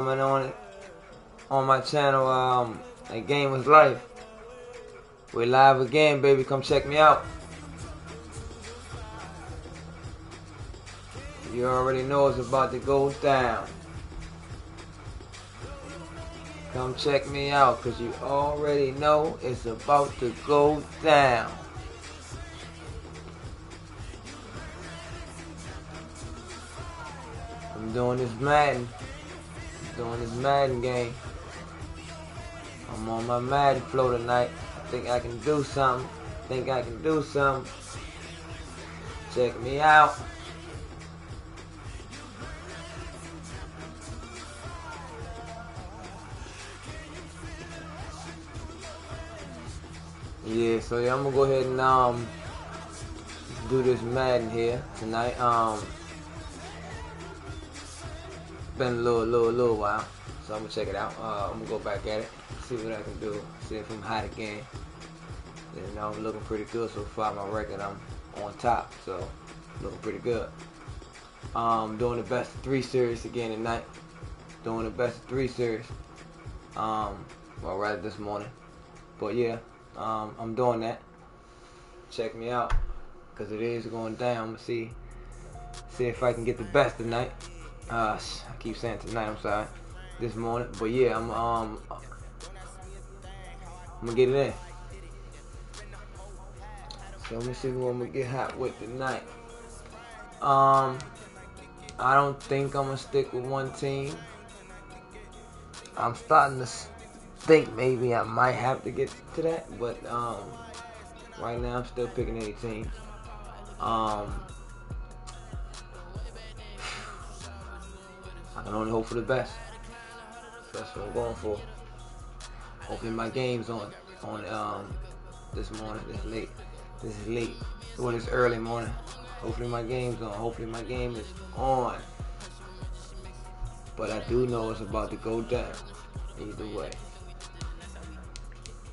On my channel, A Game is Life. We're live again, baby. Come check me out. You already know it's about to go down. Come check me out, cause you already know it's about to go down. I'm doing this Madden. Game. I'm on my Madden flow tonight. I think I can do something. Check me out. Yeah, so I'm gonna go ahead and do this Madden here tonight. Been a little while, so I'm gonna check it out. I'm gonna go back at it, see what I can do, see if I'm hot again. You know, I'm looking pretty good so far. My record, I'm on top, so looking pretty good. Doing the best of 3 series again tonight. Well, rather this morning, but yeah, I'm doing that. Check me out, cause it is going down. I'm gonna see if I can get the best tonight. I keep saying tonight, I'm sorry, this morning, but yeah, I'm gonna get it in. So let me see who I'm gonna get hot with tonight. I don't think I'm gonna stick with one team. I'm starting to think maybe I might have to get to that, but right now I'm still picking any team. I can only hope for the best. So that's what I'm going for. Hopefully my game's on this morning. This is late. Well, it's early morning. Hopefully my game's on. Hopefully my game is on. But I do know it's about to go down. Either way.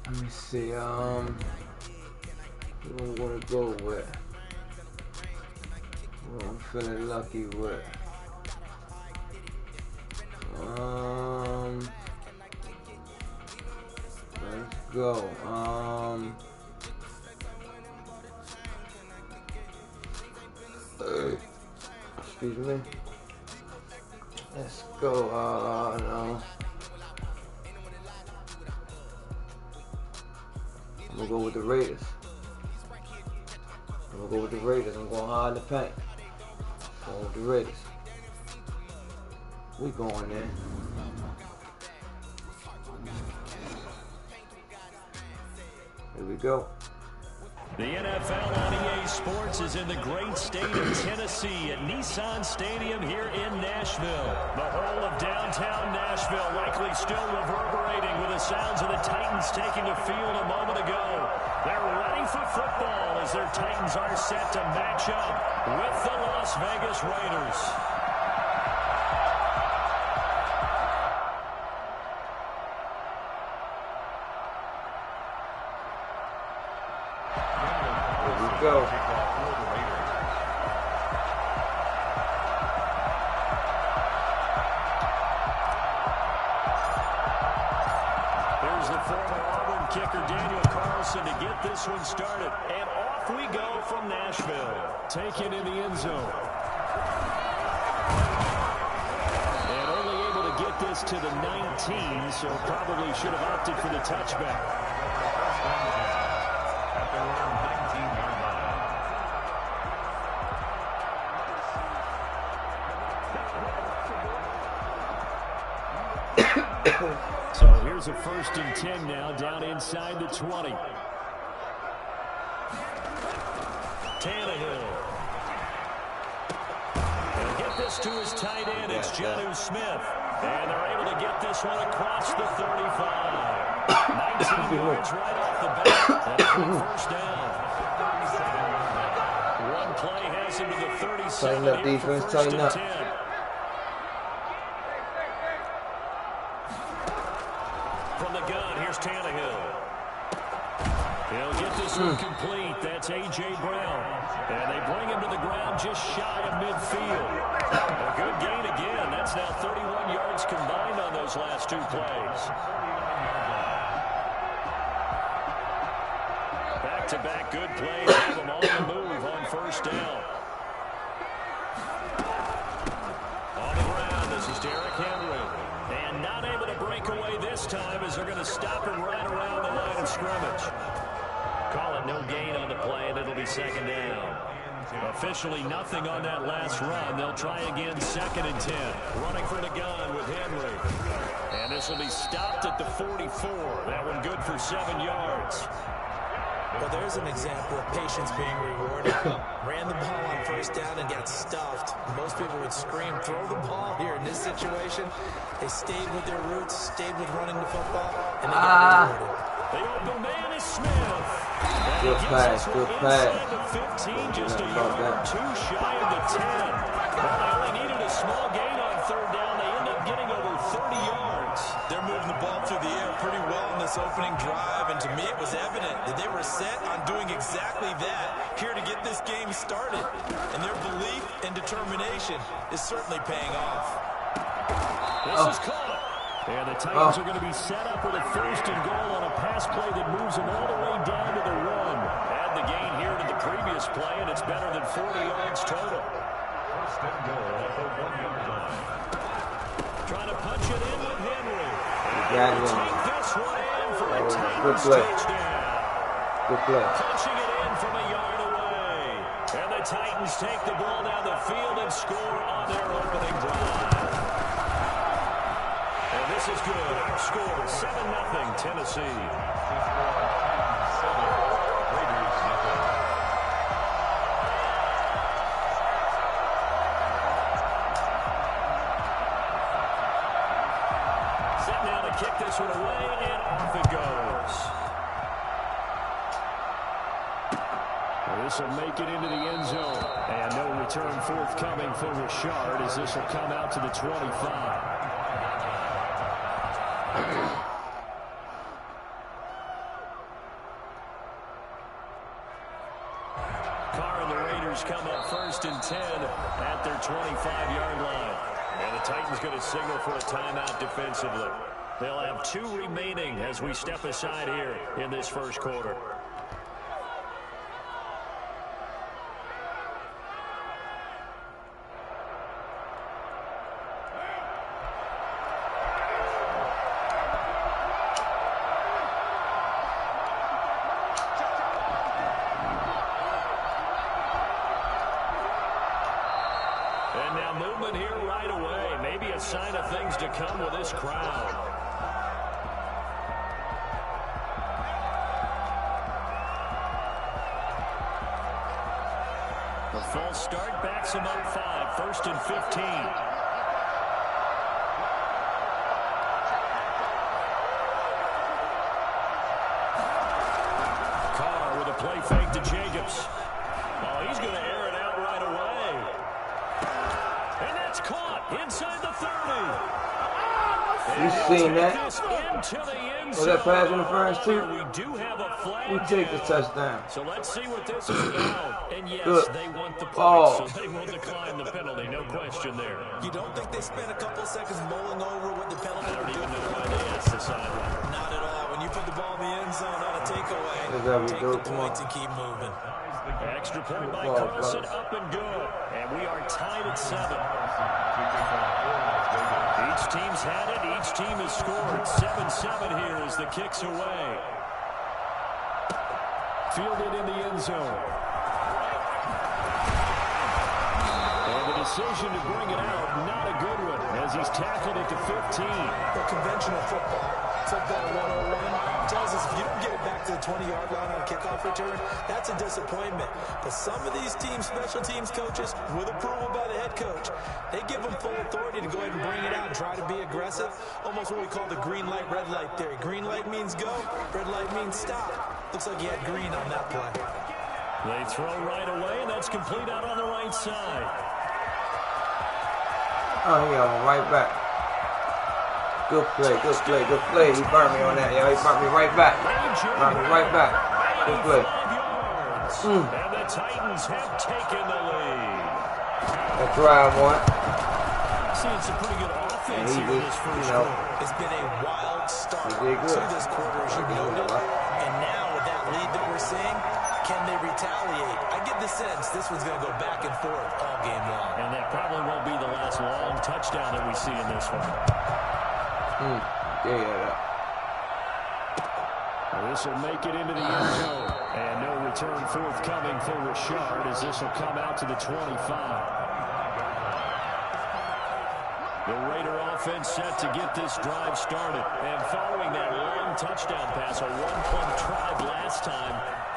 Let me see. Who I'm gonna go with? Who I'm feeling lucky with? Let's go. Excuse me. Let's go. No. I'm gonna go with the Raiders. I'm going hard in the paint. Going with the Raiders. We going there. Here we go. The NFL on EA Sports is in the great state of Tennessee at Nissan Stadium here in Nashville. The whole of downtown Nashville likely still reverberating with the sounds of the Titans taking the field a moment ago. They're ready for football as their Titans are set to match up with the Las Vegas Raiders. Go. Here's the former Auburn kicker Daniel Carlson to get this one started. And off we go from Nashville. Taken in the end zone. And only able to get this to the 19, so probably should have opted for the touchback. So here's a 1st and 10 now, down inside the 20. Tannehill. He'll get this to his tight end. It's Jonnu Smith. And they're able to get this one across the 35. 19 yards right off the bat. That's the 1st down. One play has him to the 37. Tighten up defense, tighten up. 10. From the gun, here's Tannehill. He'll get this one complete. That's A.J. Brown. And they bring him to the ground just shy of midfield. A good gain again. That's now 31 yards combined on those last 2 plays. Back-to-back good plays have them on the move on first down. On the ground, this is Derrick Henry. And not able to break away this time as they're going to stop him right around the line of scrimmage. Call it no gain on the play, and it'll be second down. Officially nothing on that last run. They'll try again, 2nd and 10. Running for the gun with Henry. And this will be stopped at the 44. That one good for 7 yards. Well, there's an example of patience being rewarded. Ran the ball on first down and got stuffed. Most people would scream, throw the ball here. In this situation, they stayed with their roots, stayed with running the football, and they got rewarded. The open man is Smith. Good pass, good pass. The 15, just a yard or 2 shy of the 10. Well, they only needed a small gain on third down. They end up getting over 30 yards. They're moving the ball through the air pretty well in this opening drive, and to me it was evident that they were set on doing exactly that, here to get this game started. And their belief and determination is certainly paying off. This is caught. And the Titans are going to be set up with a 1st and goal on a pass play that moves them all the way down to the 1. Add the gain here to the previous play, and it's better than 40 yards total. Trying to punch it in with Henry. Got him. Take this one in for a Good Titans play. touchdown. Good play. Punching it in from a yard away. And the Titans take the ball down the field and score on their opening drive. And this is good. Our score, 7-0 Tennessee. Set now to kick this one away, and off it goes. This will make it into the end zone. And no return forthcoming for Richard as this will come out to the 25. Carr and the Raiders come up 1st and 10 at their 25-yard line. And the Titans going to signal for a timeout defensively. They'll have 2 remaining as we step aside here in this first quarter. And now movement here right away. Maybe a sign of things to come with this crowd. The false start backs him up 5. 1st and 15. Carr with a play fake to Jacobs. Oh, he's going to air it out right away. And that's caught inside the 30. You seen that? Was that pass interference too? We do have a flag. We take the touchdown. So let's see what this is about. And yes, Good. they want the point, Oh. so they will decline the penalty. No question there. You don't think they spent a couple seconds mulling over what the penalty I don't would do even know for why them? they asked the sideline. Not at all. When you put the ball in the end zone on a takeaway, That's how we take do the it. Come on. points and keep moving. Extra point by Ball, Carlson, fellas. up and good. And we are tied at 7. Each team's had it. Each team has scored. 7-7 here as the kick's away. Fielded in the end zone. And the decision to bring it out, not a good one, as he's tackled at the 15. The conventional football 101, tells us if you don't get it back to the 20-yard line on a kickoff return, that's a disappointment. But some of these teams, special teams coaches, with approval by the head coach, they give them full authority to go ahead and bring it out and try to be aggressive. Almost what we call the green light, red light theory. Green light means go, red light means stop. Looks like he had green on that play. They throw right away, and that's complete out on the right side. Oh, he got one right back. Good play, good play, good play. He burnt me on that, yo. He burnt me right back. Burnt me right back. Good play. yards. And the Titans have taken the lead. That's drive one. Seeing some pretty good offense here in this first quarter. It's been a wild start to this quarter, as you noted. And now with that lead that we're seeing, can they retaliate? I get the sense this one's going to go back and forth all game long. And that probably won't be the last long touchdown that we see in this one. This will make it into the end zone. And no return forthcoming for Richard as this will come out to the 25. The Raider offense set to get this drive started. And following that long touchdown pass, a one-point drive last time,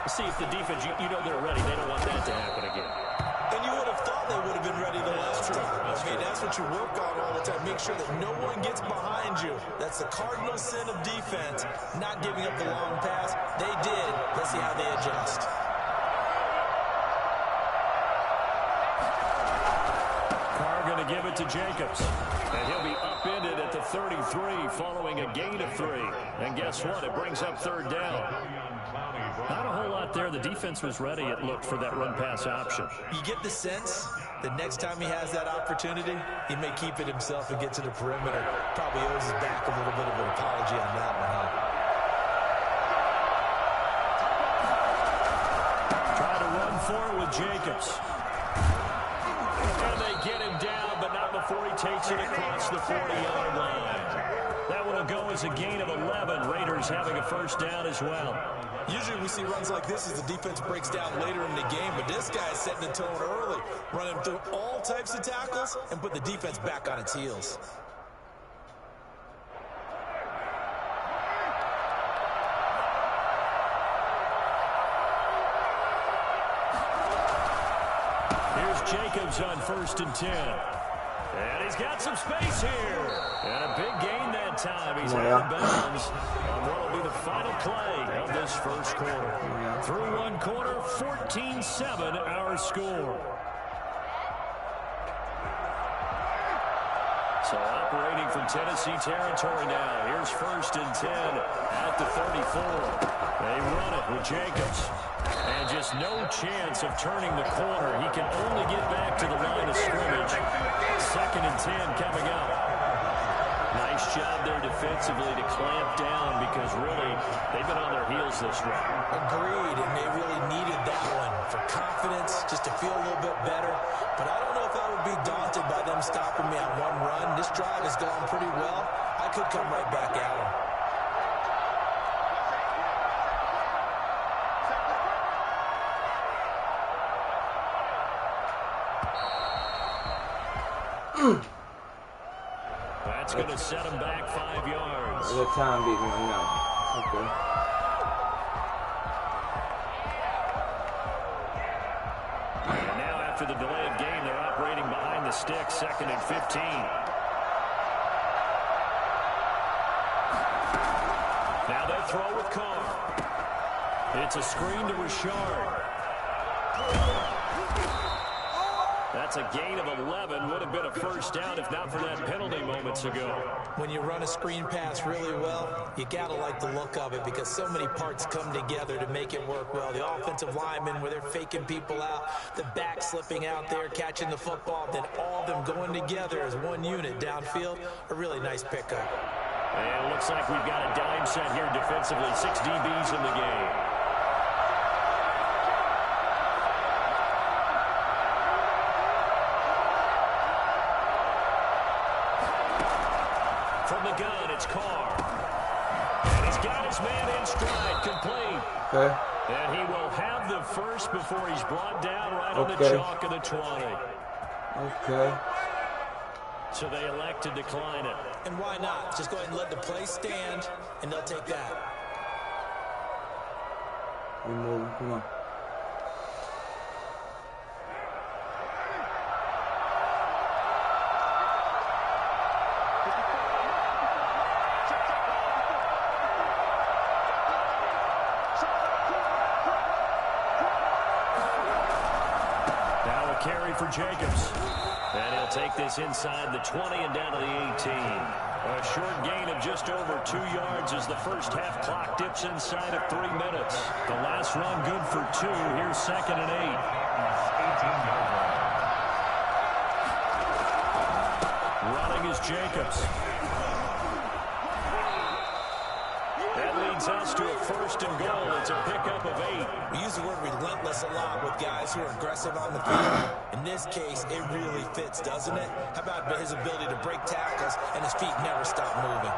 see if the defense, you know they're ready. They don't want that to happen again. And you would have thought they would have been ready the last time. I mean, that's what you work on all the time. Make sure that no one gets behind you. That's the cardinal sin of defense, not giving up the long pass. They did. Let's see how they adjust. Carr going to give it to Jacobs. And he'll be upended at the 33 following a gain of 3. And guess what? It brings up third down. Not a whole lot there. The defense was ready, it looked, for that run-pass option. You get the sense that next time he has that opportunity, he may keep it himself and get to the perimeter. Probably owes his back a little bit of an apology on that one, huh? Try to run for it with Jacobs. And they get him down, but not before he takes it across the 40-yard line. That one will go as a gain of 11. Raiders having a first down as well. Usually we see runs like this as the defense breaks down later in the game, but this guy is setting the tone early, running through all types of tackles and put the defense back on its heels. Here's Jacobs on 1st and 10. And he's got some space here. And a big gain that time. He's out of bounds on what will be the final play of this first quarter. Through one quarter, 14-7 our score. So operating from Tennessee territory now. Here's 1st and 10 at the 34. They run it with Jacobs. And just no chance of turning the corner. He can only get back to the line of scrimmage. 2nd and 10 coming up. Nice job there defensively to clamp down because really they've been on their heels this round. Agreed, and they really needed that one for confidence, just to feel a little bit better. But I don't know if I would be daunted by them stopping me on one run. This drive has gone pretty well. I could come right back at them. That's going to set him back 5 yards. The time beat me on that. Okay. And now after the delay of game, they're operating behind the stick, 2nd and 15. Now they throw with Carr. It's a screen to Richard. That's a gain of 11. Would have been a first down if not for that penalty moments ago. When you run a screen pass really well, you got to like the look of it because so many parts come together to make it work well. The offensive linemen, where they're faking people out, the back slipping out there, catching the football, then all of them going together as one unit downfield. A really nice pickup. And it looks like we've got a dime set here defensively. 6 DBs in the game. From the gun, it's Carr. And he's got his man in stride, complete. Okay. And he will have the first before he's brought down right on the chalk of the 20. Okay. So they elect to decline it. And why not? Just go ahead and let the play stand, and they'll take that. We move. Come on. Now a carry for Jacobs. And he'll take this inside the 20 and down to the 18. A short gain of just over 2 yards as the first half clock dips inside of 3 minutes. The last run good for 2. Here's 2nd and 8. 18-yard line. Running is Jacobs. That leads us to a 1st and goal. It's a pickup of 8. We use the word relentless a lot with guys who are aggressive on the field. In this case, it really fits, doesn't it? How about his ability to break tackles and his feet never stop moving?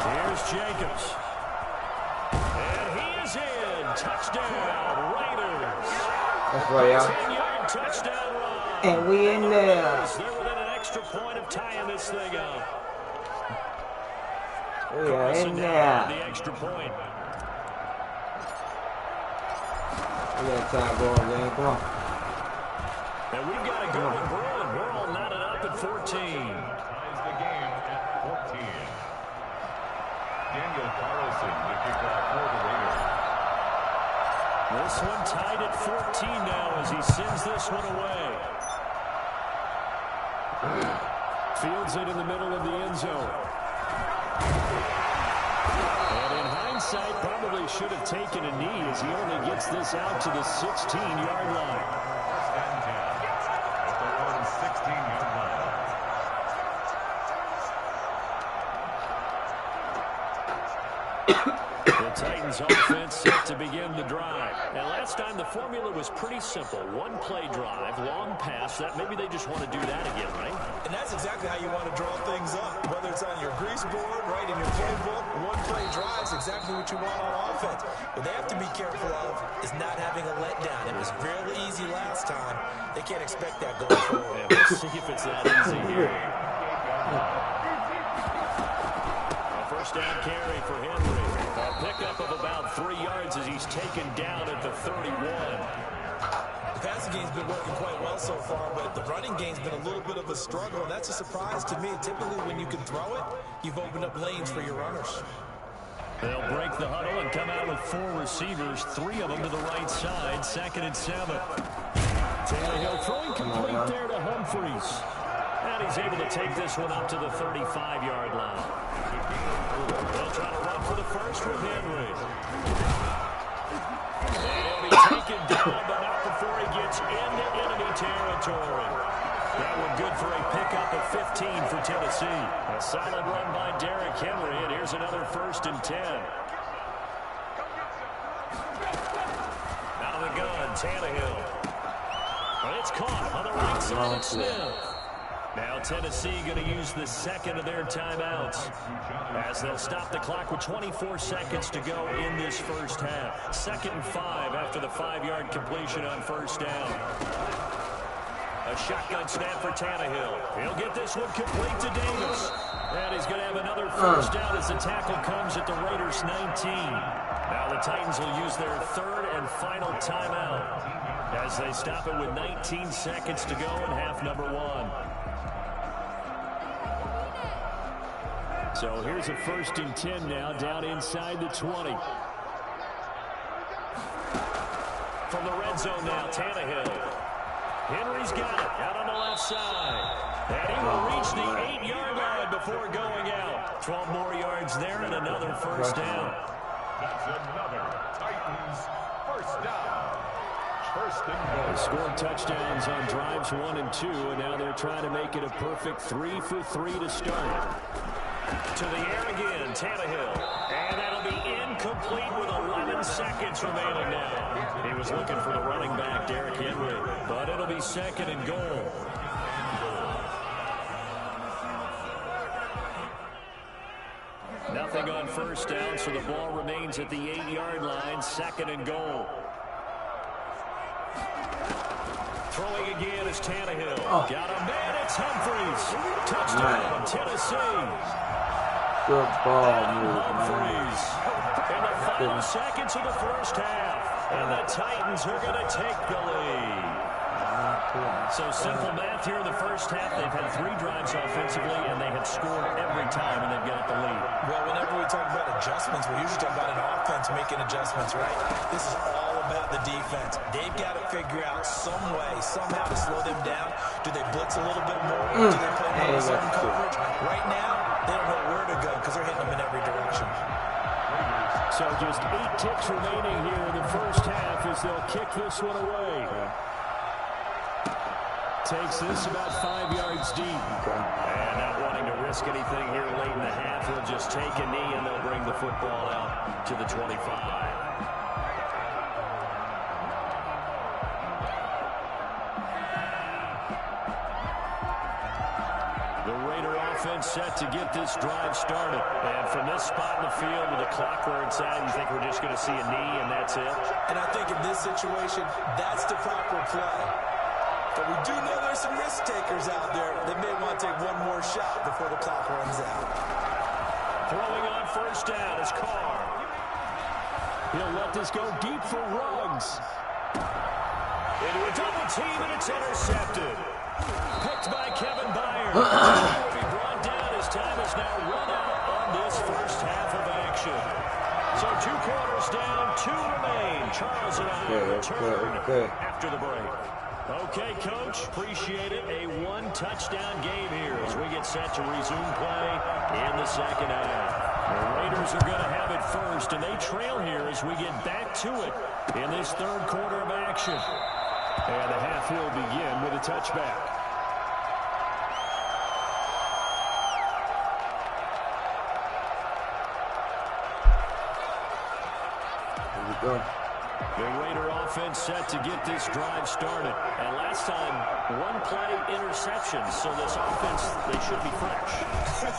Here's Jacobs. And he is in. Touchdown, Raiders. That's right, y'all. 10-yard touchdown run. And we in there. They're within an extra point of tying this thing up. We are in there. The extra point. We got time going, man. Come on. And we've got to go and Bruin. We're all knotted up at 14. Ties the game at 14. Daniel Carlson, the kickoff for the Raiders. This one tied at 14 now as he sends this one away. Fields it in the middle of the end zone. And in hindsight, probably should have taken a knee as he only gets this out to the 16-yard line. First and 10 at their own 16-yard line. The Titans offense set to begin the drive. And last time the formula was pretty simple. One play drive, long pass. That maybe they just want to do that again, right? And that's exactly how you want to draw things up. Whether it's on your grease board, right in your playbook, one play drive is exactly what you want on offense. What they have to be careful of is not having a letdown. It was really easy last time. They can't expect that going forward. Yeah, we'll see if it's that easy here. A first down carry for Henry. A pickup of about 3 yards as he's taken down at the 31. The passing game's been working quite well so far, but the running game's been a little bit of a struggle, and that's a surprise to me. Typically, when you can throw it, you've opened up lanes for your runners. They'll break the huddle and come out with 4 receivers, 3 of them to the right side, 2nd and 7. Tannehill throwing complete there to Humphries. And he's able to take this one up to the 35-yard line. They'll try to run for the first with Henry. And he'll be taken down, but not before he gets into enemy territory. That one good for a pickup of 15 for Tennessee. A solid run by Derrick Henry, and here's another 1st and 10. Out of the gun, Tannehill. But it's caught on the right side of Smith. Now Tennessee going to use the 2nd of their timeouts as they'll stop the clock with 24 seconds to go in this first half. 2nd and 5 after the 5-yard completion on 1st down. A shotgun snap for Tannehill. He'll get this one complete to Davis. And he's going to have another 1st down as the tackle comes at the Raiders' 19. Now the Titans will use their 3rd and final timeout as they stop it with 19 seconds to go in half number 1. So here's a 1st and 10 now down inside the 20. From the red zone now, Tannehill. Henry's got it out on the left side. And he will reach the 8-yard line before going out. 12 more yards there and another 1st down. That's another Titans first down. 1st and goal. They scored touchdowns on drives 1 and 2, and now they're trying to make it a perfect 3 for 3 to start. To the air again, Tannehill. And that'll be incomplete with 11 seconds remaining now. He was looking for the running back, Derrick Henry, but it'll be 2nd and goal. Nothing on 1st down, so the ball remains at the 8-yard line, 2nd and goal. Throwing again is Tannehill. Got a man, it's Humphries. Touchdown, Tennessee. Good ball move, Humphries. In the final seconds of the first half. And the Titans are going to take the lead. So simple math here in the first half. They've had 3 drives offensively, and they have scored every time, and they've got the lead. Well, whenever we talk about adjustments, we're usually talking about an offense making adjustments, right? This is all about the defense. They've got to figure out some way, somehow to slow them down. Do they blitz a little bit more? Or do they play more zone coverage? Right now, they don't know where to go because they're hitting them in every direction. So just 8 ticks remaining here in the first half as they'll kick this one away. Takes this about 5 yards deep. And not wanting to risk anything here late in the half, he'll just take a knee and they'll bring the football out to the 25. The Raider offense set to get this drive started. And from this spot in the field with the clock where it's at, you think we're just going to see a knee and that's it? And I think in this situation, that's the proper play. But we do know there's some risk takers out there. They may want to take one more shot before the clock runs out. Throwing on first down is Carr. He'll let this go deep for Ruggs. Into a double team, and it's intercepted. Picked by Kevin Byard. Will be brought down as time is now run out on this first half of action. So 2 quarters down, 2 remain. Charles and I return after the break. Okay, Coach, appreciate it. A 1-touchdown game here as we get set to resume play in the second half. The Raiders are going to have it first, and they trail here as we get back to it in this third quarter of action. And the half will begin with a touchback. Here we go. The Raider offense set to get this drive started. And last time, 1-play interception. So this offense, they should be fresh.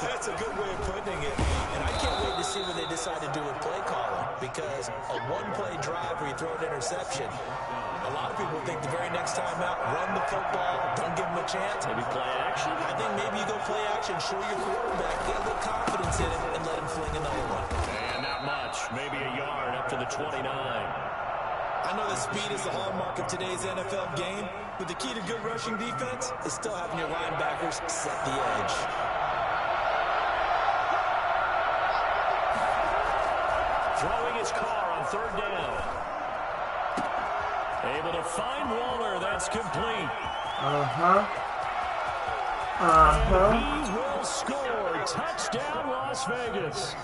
That's a good way of putting it. And I can't wait to see what they decide to do with play calling. Because a 1-play drive where you throw an interception, a lot of people think the very next time out, run the football, don't give them a chance. Maybe play action. I think maybe you go play action, show your quarterback, get a little confidence in him, and let him fling another one. And not much. Maybe a yard up to the 29. I know that speed is the hallmark of today's NFL game, but the key to good rushing defense is still having your linebackers set the edge. Throwing his car on third down. Able to find Waller. That's complete. And he will score. Touchdown, Las Vegas.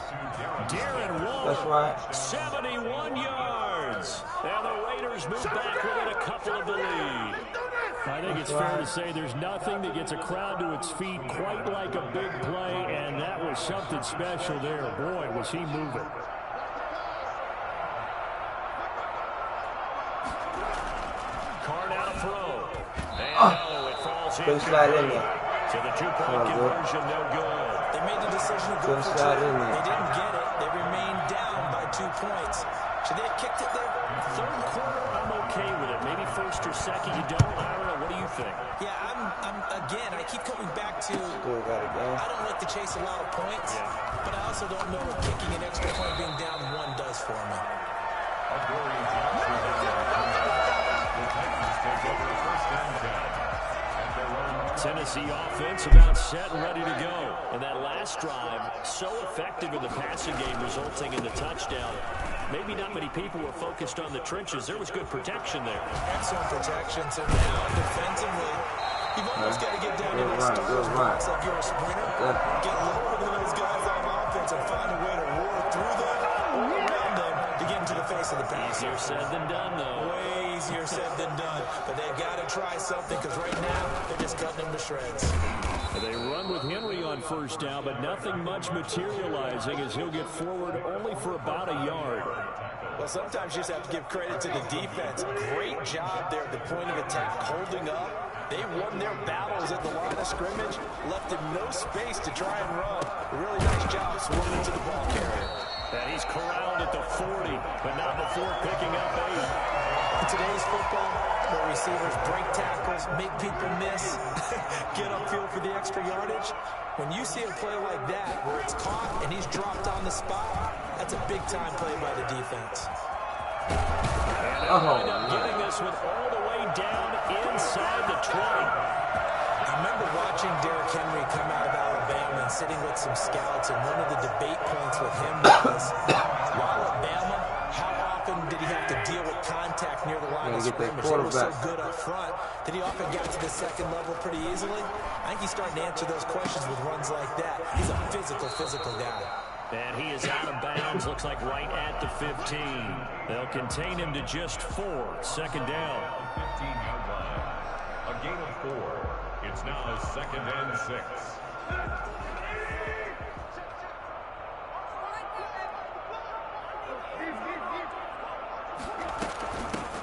Darren Waller. That's right. 71 yards. And the Raiders move back within a couple of the lead. I think it's fair to say there's nothing that gets a crowd to its feet quite like a big play, and that was something special there. Boy, was he moving. Carr now to throw. And it falls in. So the 2-point conversion, no good. They made the decision to go for 2. They didn't get it. They remained down by 2 points. Should they have kicked it there? Third quarter, I'm okay with it. Maybe first or second, you don't. I don't know. What do you think? Yeah, again, I keep coming back to, I don't like to chase a lot of points, but I also don't know what kicking an extra point being down 1 does for me. Tennessee offense about set and ready to go. And that last drive, so effective in the passing game, resulting in the touchdown. Maybe not many people were focused on the trenches. There was good protection there. Excellent protection. So now, defensively, you've almost got to get down to those starters box like you're a sprinter. Get lower than those guys on offense and find a way to roar through them or around them to get into the face of the pass. Easier said than done, though. Way easier said than done. But they've got to try something because right now, they're just cutting them to shreds. They run with Henry on first down, but nothing much materializing as he'll get forward only for about a yard. Well, sometimes you just have to give credit to the defense. Great job there at the point of attack, holding up. They won their battles at the line of scrimmage, left him no space to try and run. A really nice job swarming to the ball carrier. And he's corralled at the 40, but not before picking up 8. In today's football, where receivers break tackles, make people miss, get upfield for the extra yardage, when you see a play like that where it's caught and he's dropped on the spot, that's a big-time play by the defense. And getting this one all the way down inside the 20. I remember watching Derrick Henry come out of Alabama and sitting with some scouts, and one of the debate points with him was, Alabama, how often did he have to deal with contact near the line of scrimmage? He was so good up front that he often got to the second level pretty easily. I think he's starting to answer those questions with runs like that. He's a physical guy. And he is out of bounds, looks like right at the 15. They'll contain him to just 4. Second down. 15-yard line. A gain of 4. It's now 2nd and 6.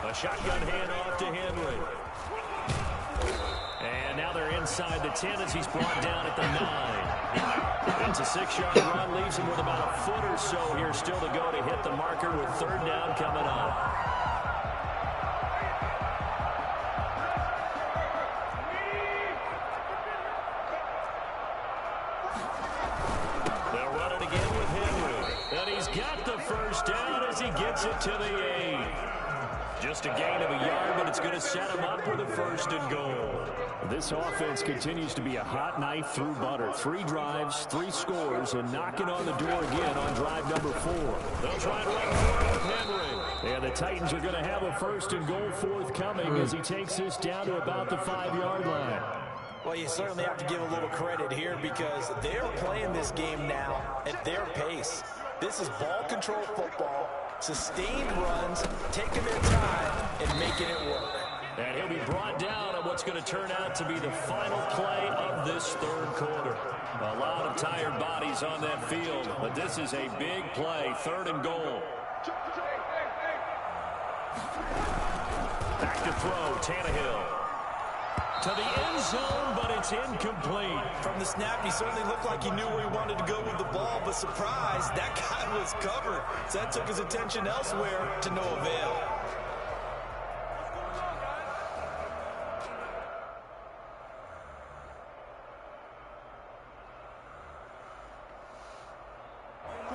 A shotgun handoff to Henry. And now they're inside the 10 as he's brought down at the 9. It's a 6-yard run, leaves him with about a foot or so here still to go to hit the marker with 3rd down coming up. They'll run it again with Henry. And he's got the 1st down as he gets it to the 8. Just a gain of a yard, but it's going to set him up with a 1st and goal. This offense continues to be a hot knife through butter. 3 drives, 3 scores, and knocking on the door again on drive number 4. They'll try and run for it with Henry. And the Titans are going to have a 1st and goal forthcoming as he takes this down to about the 5-yard line. Well, you certainly have to give a little credit here because they're playing this game now at their pace. This is ball control football. Sustained runs, taking their time, and making it work. And he'll be brought down on what's going to turn out to be the final play of this 3rd quarter. A lot of tired bodies on that field, but this is a big play, 3rd and goal. Back to throw, Tannehill. To the end zone, but it's incomplete. From the snap, he certainly looked like he knew where he wanted to go with the ball, but surprise, that guy was covered. So that took his attention elsewhere to no avail.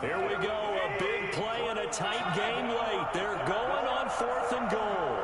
Here we go, a big play in a tight game late. They're going on 4th and goal.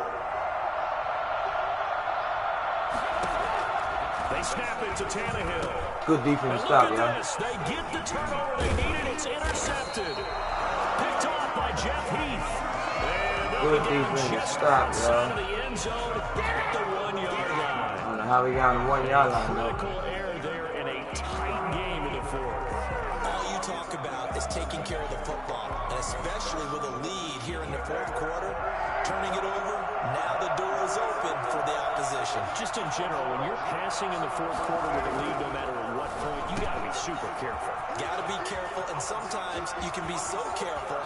They snap it to Tannehill. Good defense stop, yeah. They get the turnover they needed. It's intercepted. Picked off by Jeff Heath. And good defense stop, outside of the end zone at the 1-yard line. I don't know how we got on the 1-yard line, though. Critical error there in a tight game in the 4th. All you talk about is taking care of the football, and especially with a lead here in the 4th quarter, turning it over, now the door is open for the opposition. Just in general, when you're passing in the 4th quarter with a lead, no matter at what point, you got to be super careful. Got to be careful, and sometimes you can be so careful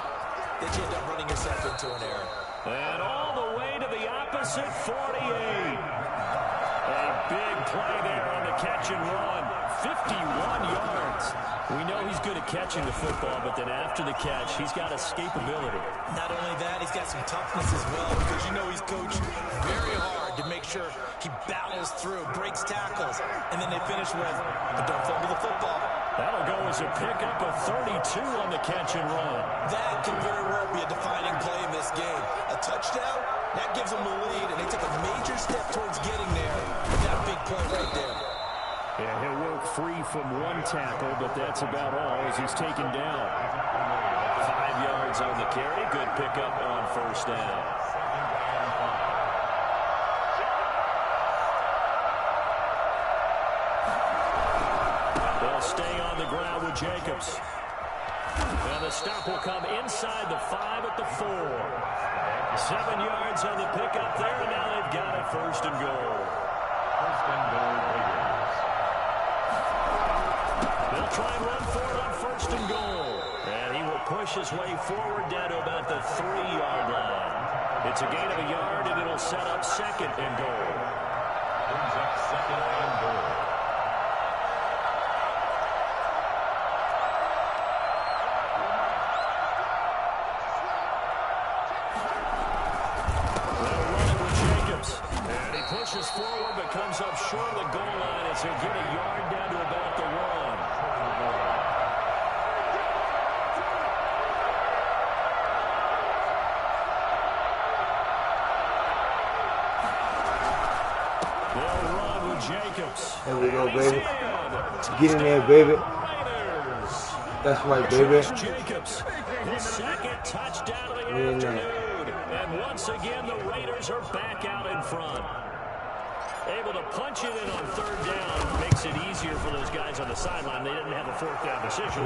that you end up running yourself into an error. And all the way to the opposite 48. A big play there on the catch and run. 51 yards. We know he's good at catching the football, but then after the catch, he's got escapability. Not only that, he's got some toughness as well because you know he's coached very hard to make sure he battles through, breaks tackles, and then they finish with, but don't fumble the football. That'll go as a pickup of 32 on the catch and run. That can very well be a defining play in this game. A touchdown, that gives them the lead, and they took a major step towards getting there with that big play right there. Yeah, he'll work free from 1 tackle, but that's about all as he's taken down. 5 yards on the carry. Good pickup on 1st down. They'll stay on the ground with Jacobs. And the stop will come inside the 5 at the 4. 7 yards on the pickup there, and now they've got it 1st and goal. 1st and goal, Raiders. They'll try and run for it on 1st and goal. And he will push his way forward down to about the 3-yard line. It's a gain of a yard, and it'll set up 2nd and goal. Brings up 2nd and goal. They'll run it with Jacobs. And he pushes forward, but comes up short of the goal line as he'll get a yard down to about the 1. Jacobs. There we go, baby. Get in there, baby. That's right, baby. Jacobs, his 2nd touchdown of the Get in afternoon. there. And once again, the Raiders are back out in front. Able to punch it in on third down. Makes it easier for those guys on the sideline. They didn't have a fourth down decision.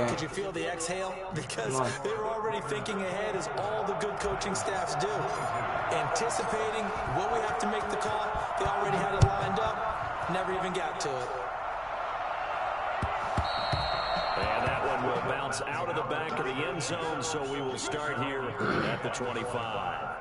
Could you feel the exhale? Because they were already thinking ahead, as all the good coaching staffs do. Anticipating when we have to make the call. They already had it lined up. Never even got to it. And that one will bounce out of the back of the end zone, so we will start here at the 25.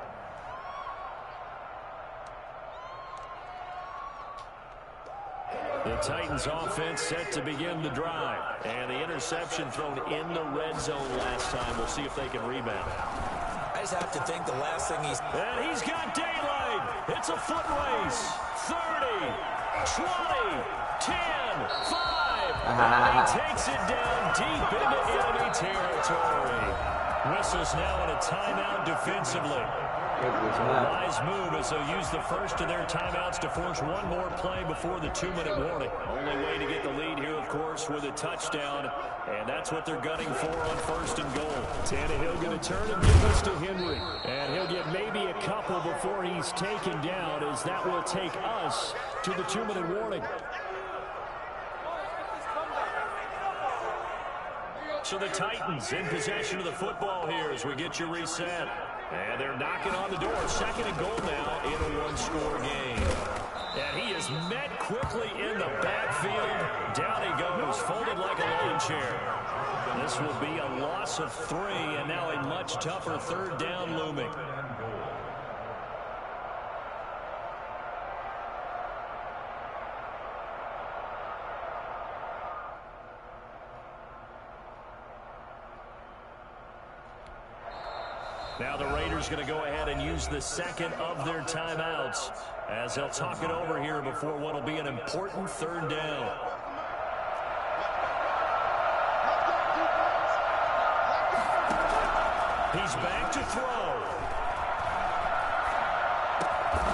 The Titans offense set to begin the drive. And the interception thrown in the red zone last time. We'll see if they can rebound. I just have to think the last thing he's... And he's got daylight. It's a foot race. 30, 20, 10, 5. And he takes it down deep into enemy territory. Whistles now in a timeout defensively. A wise move as they'll use the first of their timeouts to force one more play before the 2-minute warning. Only way to get the lead here, of course, with a touchdown. And that's what they're gunning for on first and goal. Tannehill going to turn and give this to Henry. And he'll get maybe a couple before he's taken down, as that will take us to the 2-minute warning. So the Titans in possession of the football here as we get you reset. And they're knocking on the door. Second and goal now in a one-score game. And he is met quickly in the backfield. Down he goes, folded like a lawn chair. This will be a loss of 3, and now a much tougher third down looming. Now the Raiders going to go ahead and use the second of their timeouts as they'll talk it over here before what will be an important third down. He's back to throw.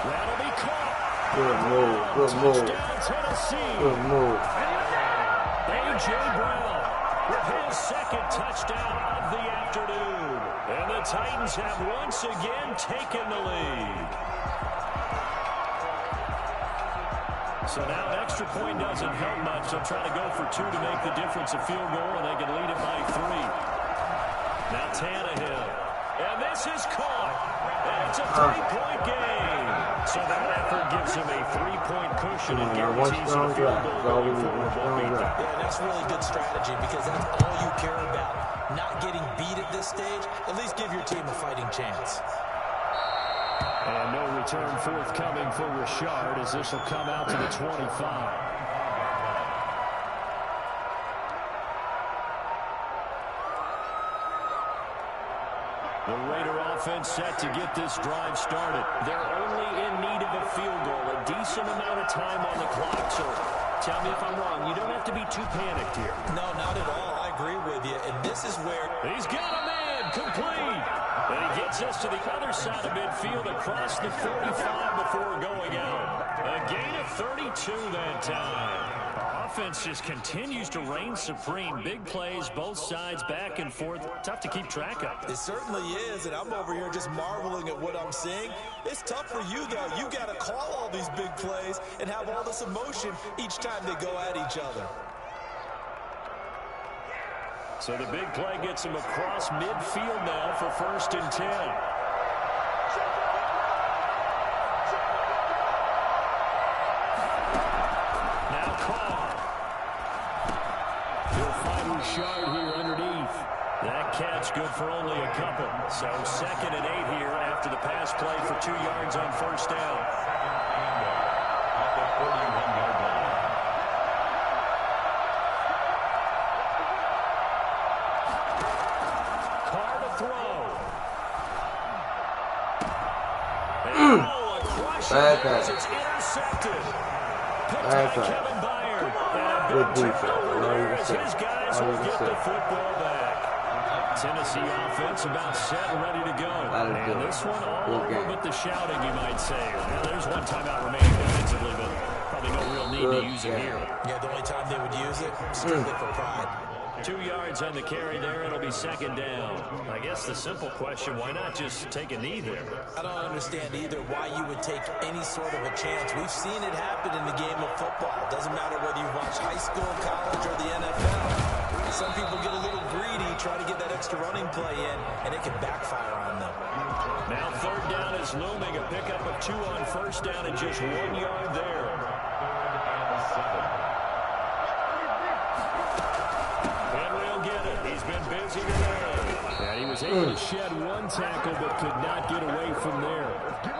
That'll be caught. Good move. Good move. Good move. A.J. Brown with his second touchdown of the afternoon. And the Titans have once again taken the lead. So now an extra point doesn't help much. They'll try to go for 2 to make the difference a field goal, and they can lead it by 3. Now Tannehill. And this is caught. And it's a 3-point game. So that effort gives him a 3-point cushion and guarantees a field goal. Yeah, that's really good strategy, because that's all you care about. Not getting beat at this stage. At least give your team a fighting chance. And no return forthcoming for Richard, as this will come out to the 25. The Raider offense set to get this drive started. They're only in need of a field goal, a decent amount of time on the clock. So tell me if I'm wrong. You don't have to be too panicked here. No, not at all. I agree with you. And this is where... He's got a man complete. And he gets us to the other side of midfield across the 45 before going out. A gain of 32 that time. Offense just continues to reign supreme. Big plays, both sides, back and forth. Tough to keep track of. It certainly is, and I'm over here just marveling at what I'm seeing. It's tough for you, though. You got to call all these big plays and have all this emotion each time they go at each other. So the big play gets him across midfield now for 1st and 10. Richard here underneath. That catch good for only a couple. So 2nd and 8 here after the pass play for 2 yards on 1st down. At the 41-yard line. Carr to throw. And a crushing pass. It's intercepted. Picked by Kevin Byard. Good defense. His guys will get the football back. Tennessee offense about set and ready to go. And this one all over but the shouting, you might say. Now there's one timeout remaining defensively, but probably no real need to use it here. Yeah, the only time they would use it, strictly for pride. 2 yards on the carry there. It'll be second down. I guess the simple question, why not just take a knee there? I don't understand either why you would take any sort of a chance. We've seen it happen in the game of football. It doesn't matter whether you watch high school, college, or the NFL. Some people get a little greedy, try to get that extra running play in, and it can backfire on them. Now third down is looming. A pickup of 2 on first down and just 1 yard there. And we'll get it. He's been busy today. And he was able to shed 1 tackle but could not get away from there.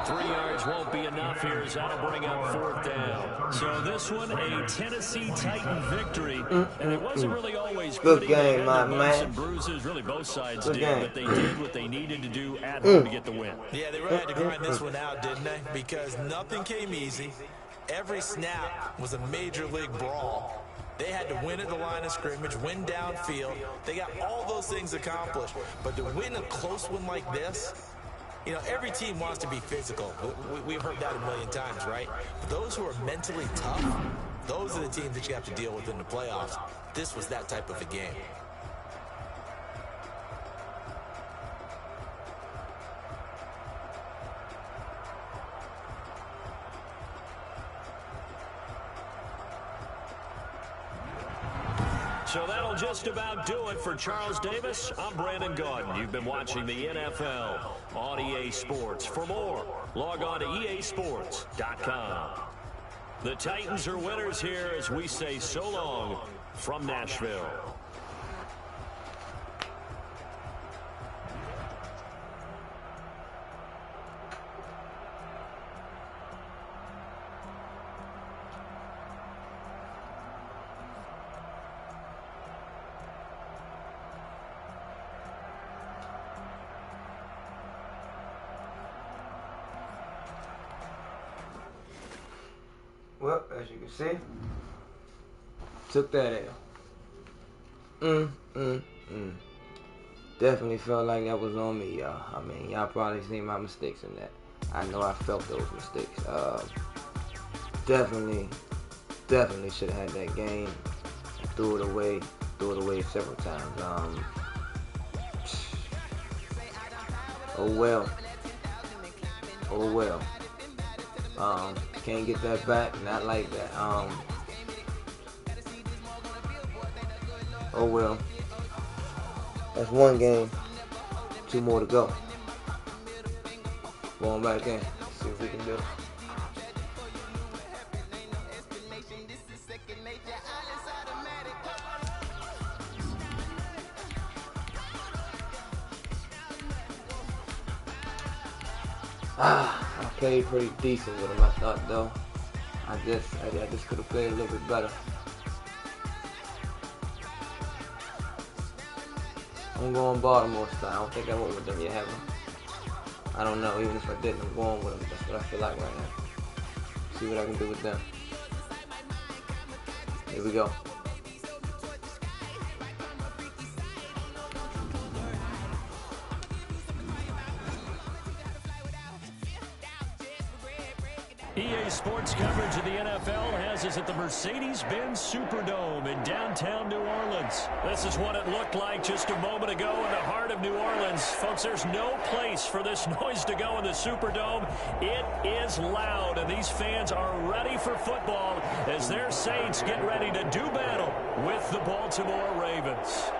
3 yards won't be enough here as that'll bring up 4th down. So this one, a Tennessee Titan victory. And it wasn't really always good pretty. game, my man. And bruises, really both sides good did, game. but they did what they needed to do at home to get the win. Yeah, they really had to grind this one out, didn't they? Because nothing came easy. Every snap was a major league brawl. They had to win at the line of scrimmage, win downfield. They got all those things accomplished. But to win a close one like this, you know, every team wants to be physical. We've heard that a million times, right? But those who are mentally tough, those are the teams that you have to deal with in the playoffs. This was that type of a game. So that'll just about do it for Charles Davis. I'm Brandon Gaudin. You've been watching the NFL on EA Sports. For more, log on to easports.com. The Titans are winners here as we say so long from Nashville. Well, as you can see, took that L. Definitely felt like that was on me, y'all. I mean, y'all probably seen my mistakes in that. I know I felt those mistakes. Definitely should have had that game. Threw it away several times. Oh well. Can't get that back, not like that. Oh well. That's one game. 2 more to go. Going back in. See what we can do. I played pretty decent with him, I thought, though. I just could have played a little bit better. I'm going Baltimore style. I don't think I went with them yet, have I? I don't know. Even if I didn't, I'm going with them. That's what I feel like right now. See what I can do with them. Here we go. EA Sports coverage of the NFL has us at the Mercedes-Benz Superdome in downtown New Orleans. This is what it looked like just a moment ago in the heart of New Orleans. Folks, there's no place for this noise to go in the Superdome. It is loud, and these fans are ready for football as their Saints get ready to do battle with the Baltimore Ravens.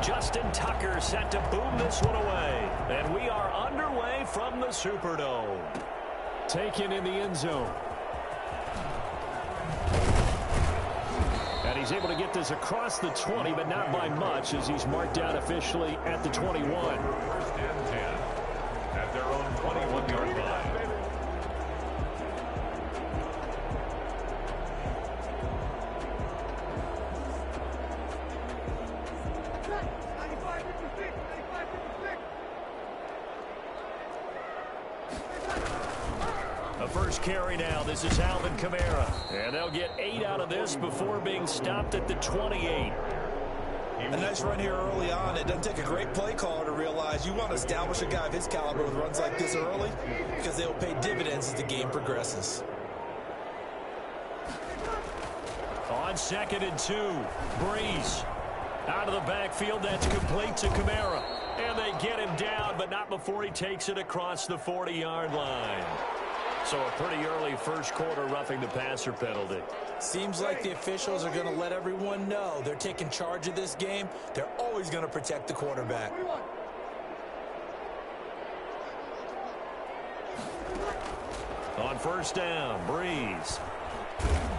Justin Tucker set to boom this one away. And we are underway from the Superdome. Taken in the end zone. And he's able to get this across the 20, but not by much as he's marked down officially at the 21. First and 10 at their own 21-yard line. First carry now. This is Alvin Kamara. And they'll get 8 out of this before being stopped at the 28. A nice run here early on. It doesn't take a great play caller to realize you want to establish a guy of his caliber with runs like this early because they will pay dividends as the game progresses. On 2nd and 2, Breeze. Out of the backfield, that's complete to Kamara. And they get him down, but not before he takes it across the 40-yard line. So a pretty early first quarter roughing the passer penalty. Seems like the officials are going to let everyone know they're taking charge of this game. They're always going to protect the quarterback. On 1st down, Breeze.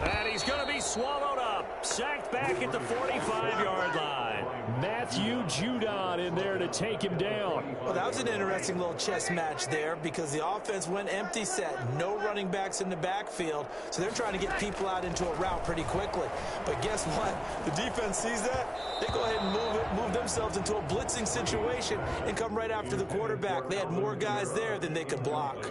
And he's going to be swallowed up. Sacked back at the 45-yard line. Matthew Judon in there to take him down. Well, that was an interesting little chess match there because the offense went empty set. No running backs in the backfield, so they're trying to get people out into a route pretty quickly. But guess what? The defense sees that. They go ahead and move themselves into a blitzing situation and come right after the quarterback. They had more guys there than they could block.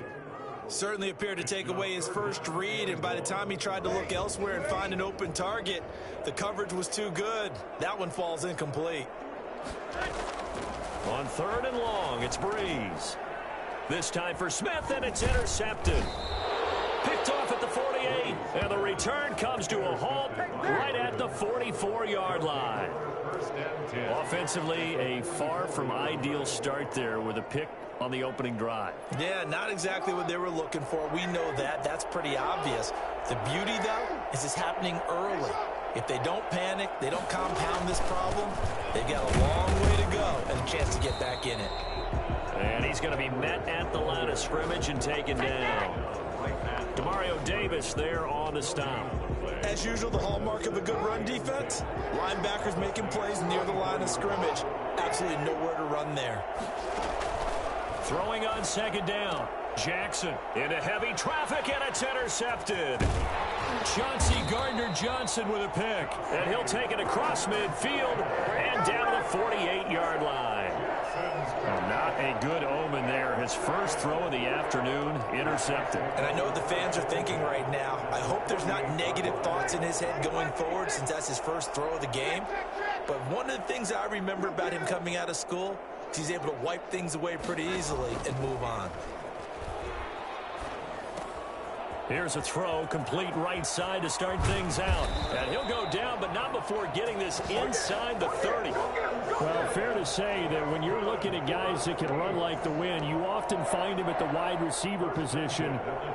Certainly appeared to take away his first read, and by the time he tried to look elsewhere and find an open target, the coverage was too good. That one falls incomplete. On 3rd and long, it's Breeze. This time for Smith, and it's intercepted. Picked off at the 48, and the return comes to a halt right at the 44-yard line. Offensively, a far from ideal start there with a pick on the opening drive. Yeah, not exactly what they were looking for. We know that. That's pretty obvious. The beauty, though, is it's happening early. If they don't panic, they don't compound this problem, they've got a long way to go and a chance to get back in it. And he's going to be met at the line of scrimmage and taken down. Demario Davis there on the stop. As usual, the hallmark of a good run defense, linebackers making plays near the line of scrimmage. Absolutely nowhere to run there. Throwing on 2nd down. Jackson into heavy traffic, and it's intercepted. Chauncey Gardner-Johnson with a pick. And he'll take it across midfield and down to the 48-yard line. Not a good omen there. His first throw of the afternoon intercepted. And I know what the fans are thinking right now. I hope there's not negative thoughts in his head going forward since that's his first throw of the game. But one of the things I remember about him coming out of school, he's able to wipe things away pretty easily and move on. Here's a throw, complete right side to start things out. And he'll go down, but not before getting this inside the 30. Well, fair to say that when you're looking at guys that can run like the wind, you often find him at the wide receiver position,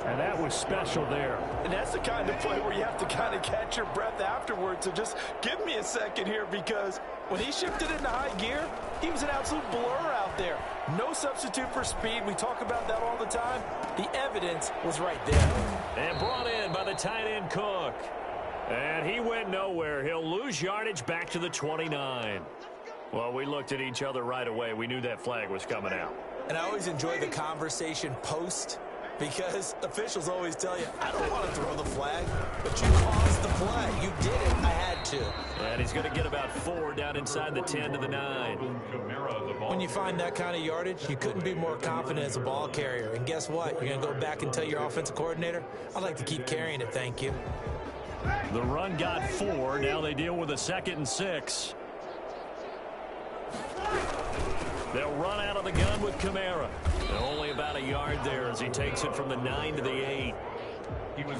and that was special there. And that's the kind of play where you have to kind of catch your breath afterwards. So just give me a second here, because when he shifted into high gear, he was an absolute blur out there. No substitute for speed. We talk about that all the time. The evidence was right there. And brought in by the tight end Cook. And he went nowhere. He'll lose yardage back to the 29. Well, we looked at each other right away. We knew that flag was coming out. And I always enjoy the conversation post, because officials always tell you, I don't want to throw the flag, but you caused the play. You did it. I had to. And he's going to get about 4 down inside the 10 to the 9. When you find that kind of yardage, you couldn't be more confident as a ball carrier. And guess what? You're going to go back and tell your offensive coordinator, I'd like to keep carrying it, thank you. The run got 4. Now they deal with a 2nd and 6. They'll run out of the gun with Kamara. And only about a yard there as he takes it from the 9 to the 8.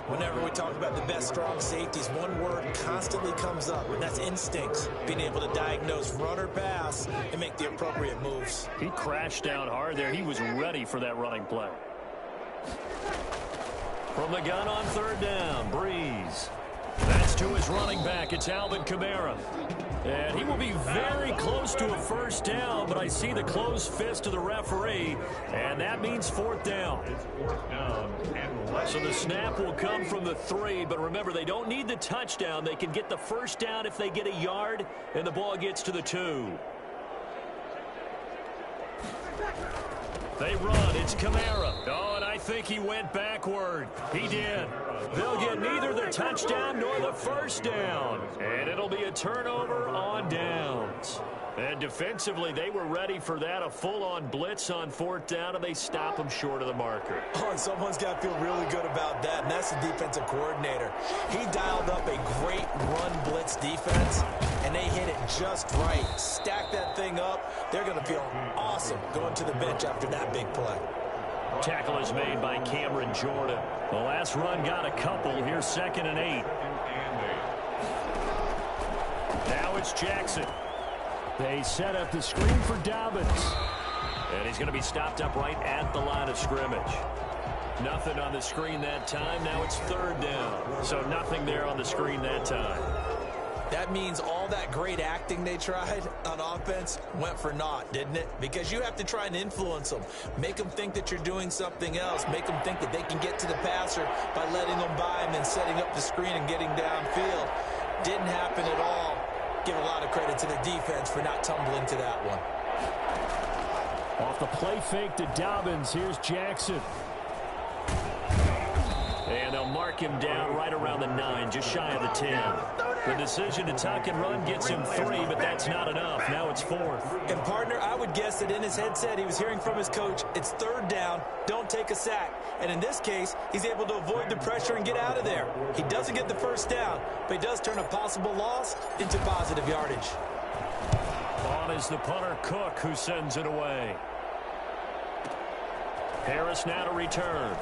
Whenever we talk about the best strong safeties, one word constantly comes up, and that's instincts. Being able to diagnose run or pass and make the appropriate moves. He crashed down hard there. He was ready for that running play. From the gun on 3rd down, Breeze. That's to his running back. It's Alvin Kamara. And he will be very close to a first down, but I see the closed fist of the referee, and that means 4th down. So the snap will come from the 3, but remember, they don't need the touchdown. They can get the first down if they get a yard, and the ball gets to the 2. They run. It's Kamara. Oh, and I think he went backward. He did. They'll get neither the touchdown nor the first down. And it'll be a turnover on downs. And defensively, they were ready for that, a full-on blitz on 4th down, and they stop them short of the marker. Oh, and someone's got to feel really good about that, and that's the defensive coordinator. He dialed up a great run blitz defense, and they hit it just right. Stack that thing up. They're going to feel awesome going to the bench after that big play. Tackle is made by Cameron Jordan. The last run got a couple. Here's 2nd and 8. Now it's Jackson. They set up the screen for Dobbins. And he's going to be stopped up right at the line of scrimmage. Nothing on the screen that time. Now it's 3rd down. So nothing there on the screen that time. That means all that great acting they tried on offense went for naught, didn't it? Because you have to try and influence them. Make them think that you're doing something else. Make them think that they can get to the passer by letting them by and then setting up the screen and getting downfield. Didn't happen at all. Give a lot of credit to the defense for not tumbling to that one. Off the play fake to Dobbins. Here's Jackson. And they'll mark him down right around the 9, just shy of the 10. The decision to tuck and run gets him 3, but that's not enough. Now it's 4th. And, partner, I would guess that in his headset he was hearing from his coach, it's 3rd down, don't take a sack. And in this case, he's able to avoid the pressure and get out of there. He doesn't get the first down, but he does turn a possible loss into positive yardage. On is the punter, Cook, who sends it away. Harris now to return.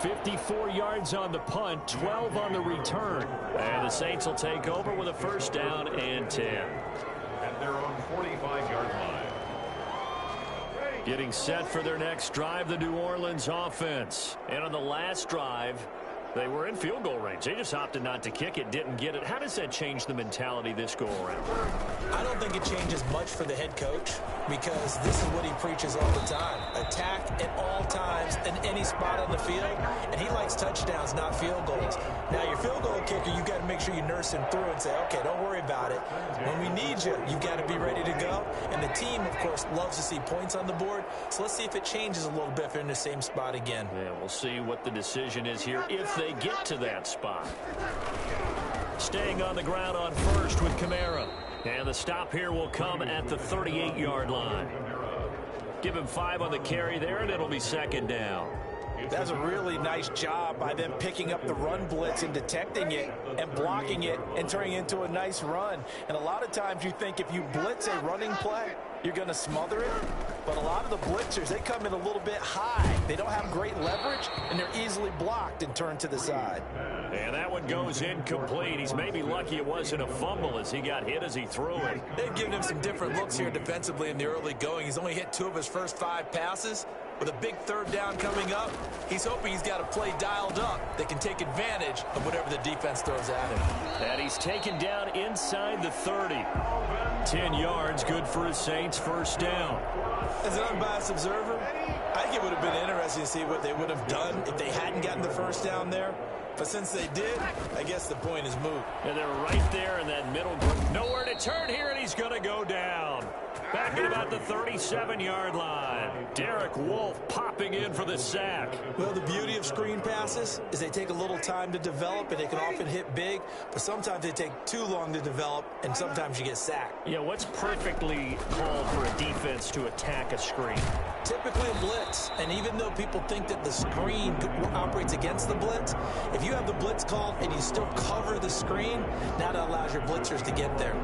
54 yards on the punt, 12 on the return. And the Saints will take over with a 1st down and 10. At their own 45-yard line. Getting set for their next drive, the New Orleans offense. And on the last drive, they were in field goal range. They just opted not to kick it, didn't get it. How does that change the mentality this go around? I don't think it changes much for the head coach because this is what he preaches all the time. Attack at all times in any spot on the field, and he likes touchdowns, not field goals. Now, your field goal kicker, you've got to make sure you nurse him through and say, okay, don't worry about it. When we need you, you've got to be ready to go. And the team, of course, loves to see points on the board, so let's see if it changes a little bit if they're in the same spot again. Yeah, we'll see what the decision is here if they get to that spot. Staying on the ground on 1st with Kamara. And the stop here will come at the 38-yard line. Give him 5 on the carry there, and it'll be 2nd down. That's a really nice job by them picking up the run blitz and detecting it and blocking it and turning it into a nice run. And a lot of times you think if you blitz a running play, you're going to smother it. But a lot of the blitzers, they come in a little bit high. They don't have great leverage, and they're easily blocked and turned to the side. And that one goes incomplete. He's maybe lucky it wasn't a fumble as he got hit as he threw it. They've given him some different looks here defensively in the early going. He's only hit 2 of his first 5 passes. With a big 3rd down coming up, he's hoping he's got a play dialed up that can take advantage of whatever the defense throws at him. And he's taken down inside the 30. 10 yards, good for his Saints, 1st down. As an unbiased observer, I think it would have been interesting to see what they would have done if they hadn't gotten the 1st down there. But since they did, I guess the point is moot. And they're right there in that middle group. Nowhere to turn here, and he's going to go down. Back at about the 37-yard line. Derek Wolfe popping in for the sack. Well, the beauty of screen passes is they take a little time to develop, and they can often hit big, but sometimes they take too long to develop, and sometimes you get sacked. Yeah, what's perfectly called for a defense to attack a screen? Typically a blitz, and even though people think that the screen operates against the blitz, if you have the blitz called and you still cover the screen, now that allows your blitzers to get there.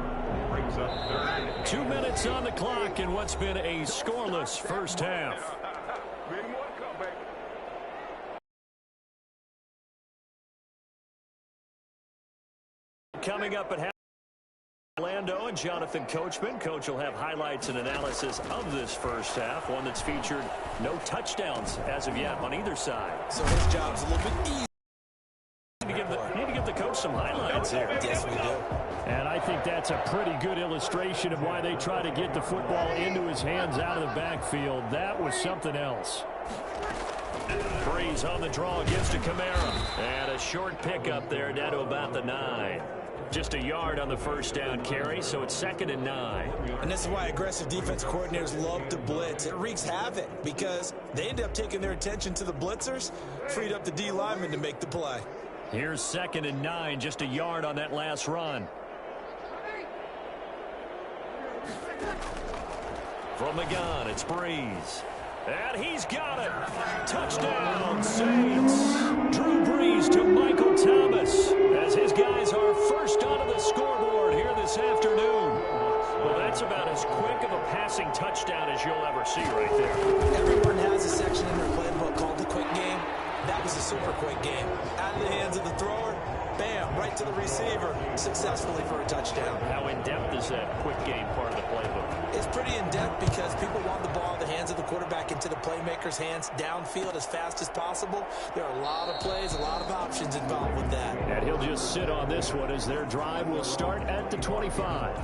2 minutes on the clock in what's been a scoreless first half. Coming up at half, Orlando and Jonathan Coachman. Coach will have highlights and analysis of this first half, one that's featured no touchdowns as of yet on either side. So his job's a little bit easier. Need to give the coach some highlights here. Yes, we do. And I think that's a pretty good illustration of why they try to get the football into his hands out of the backfield. That was something else. Breeze on the draw, gives to Kamara. And a short pickup there down to about the 9. Just a yard on the first down carry, so it's 2nd and 9. And this is why aggressive defense coordinators love to blitz. It wreaks havoc because they end up taking their attention to the blitzers, freed up the D lineman to make the play. Here's 2nd and 9, just a yard on that last run. From the gun, it's Breeze. And he's got it. Touchdown, Saints. Drew Brees to Michael Thomas as his guys are first onto the scoreboard here this afternoon. Well, that's about as quick of a passing touchdown as you'll ever see right there. Everyone has a section in their playbook called the quick game. That was a super quick game. Out of the hands of the thrower, bam, right to the receiver, successfully for a touchdown. How in-depth is that quick game part of the playbook? It's pretty in-depth because people want the ball in the hands of the quarterback into the playmaker's hands downfield as fast as possible. There are a lot of plays, a lot of options involved with that. And he'll just sit on this one as their drive will start at the 25.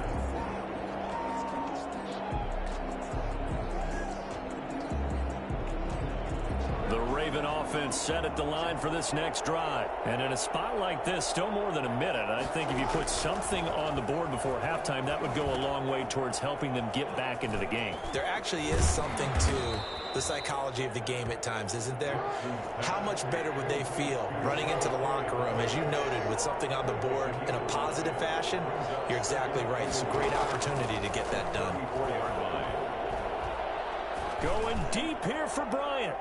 The Raven offense set at the line for this next drive. And in a spot like this, still more than a minute. I think if you put something on the board before halftime, that would go a long way towards helping them get back into the game. There actually is something to the psychology of the game at times, isn't there? How much better would they feel running into the locker room, as you noted, with something on the board in a positive fashion? You're exactly right. It's a great opportunity to get that done. Going deep here for Bryant.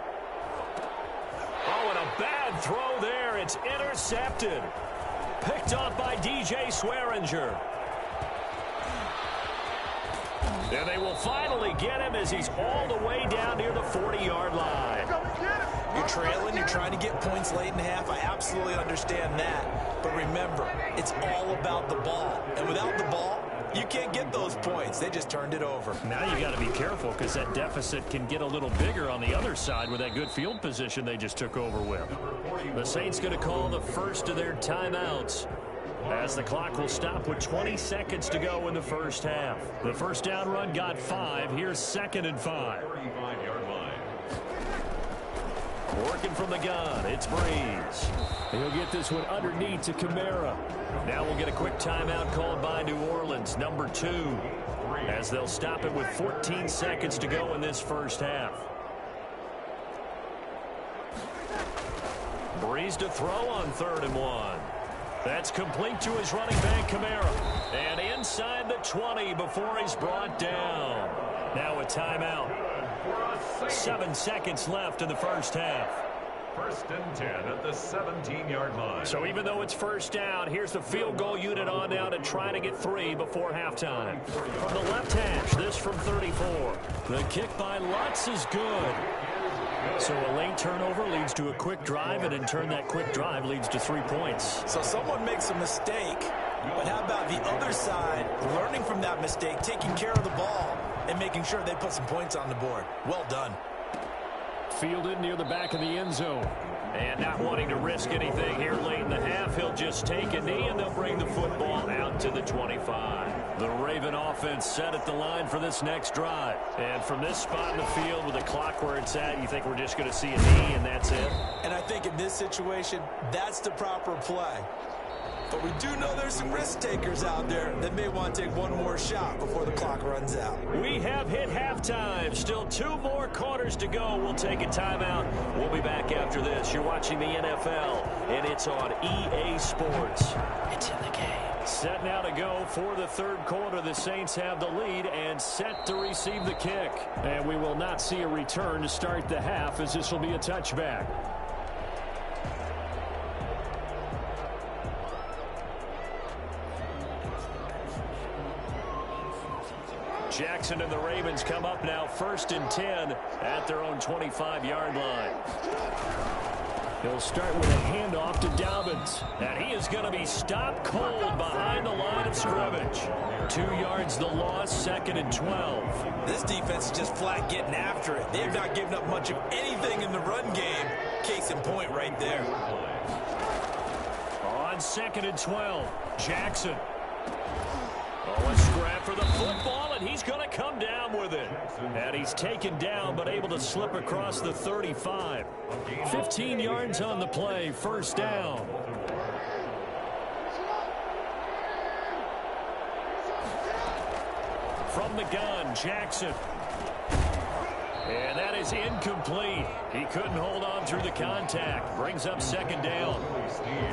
Oh, and a bad throw there. It's intercepted. Picked off by DJ Swearinger. And they will finally get him as he's all the way down near the 40-yard line. You're trailing, you're trying to get points late in the half. I absolutely understand that. But remember, it's all about the ball. And without the ball, you can't get those points. They just turned it over. Now you got to be careful because that deficit can get a little bigger on the other side with that good field position they just took over with. The Saints going to call the first of their timeouts as the clock will stop with 20 seconds to go in the first half. The first down run got 5. Here's 2nd and 5. Working from the gun, it's Breeze. He'll get this one underneath to Kamara. Now we'll get a quick timeout called by New Orleans, number 2, as they'll stop it with 14 seconds to go in this first half. Breeze to throw on 3rd and 1. That's complete to his running back, Kamara. And inside the 20 before he's brought down. Now a timeout. 7 seconds left in the first half. 1st and 10 at the 17-yard line. So even though it's first down, here's the field goal unit on now to try to get 3 before halftime. From the left hash, this from 34. The kick by Lutz is good. So a late turnover leads to a quick drive, and in turn that quick drive leads to 3 points. So someone makes a mistake, but how about the other side learning from that mistake, taking care of the ball, and making sure they put some points on the board? Well done. Fielded near the back of the end zone. And not wanting to risk anything here late in the half, he'll just take a knee, and they'll bring the football out to the 25. The Raven offense set at the line for this next drive. And from this spot in the field with the clock where it's at, you think we're just going to see a knee and that's it? And I think in this situation, that's the proper play. But we do know there's some risk takers out there that may want to take one more shot before the clock runs out. We have hit halftime. Still 2 more quarters to go. We'll take a timeout. We'll be back after this. You're watching the NFL, and it's on EA Sports. It's in the game. Set now to go for the 3rd quarter. The Saints have the lead and set to receive the kick. And we will not see a return to start the half, as this will be a touchback. Jackson and the Ravens come up now 1st and 10 at their own 25-yard line. He'll start with a handoff to Dobbins. And he is going to be stopped cold behind the line of scrimmage. 2 yards the loss, 2nd and 12. This defense is just flat getting after it. They have not given up much of anything in the run game. Case in point right there. On 2nd and 12, Jackson. Oh, a scrap for the football, and he's going to come down with it. And he's taken down, but able to slip across the 35. 15 yards on the play, 1st down. from the gun, Jackson. And that is incomplete. He couldn't hold on through the contact. Brings up second down.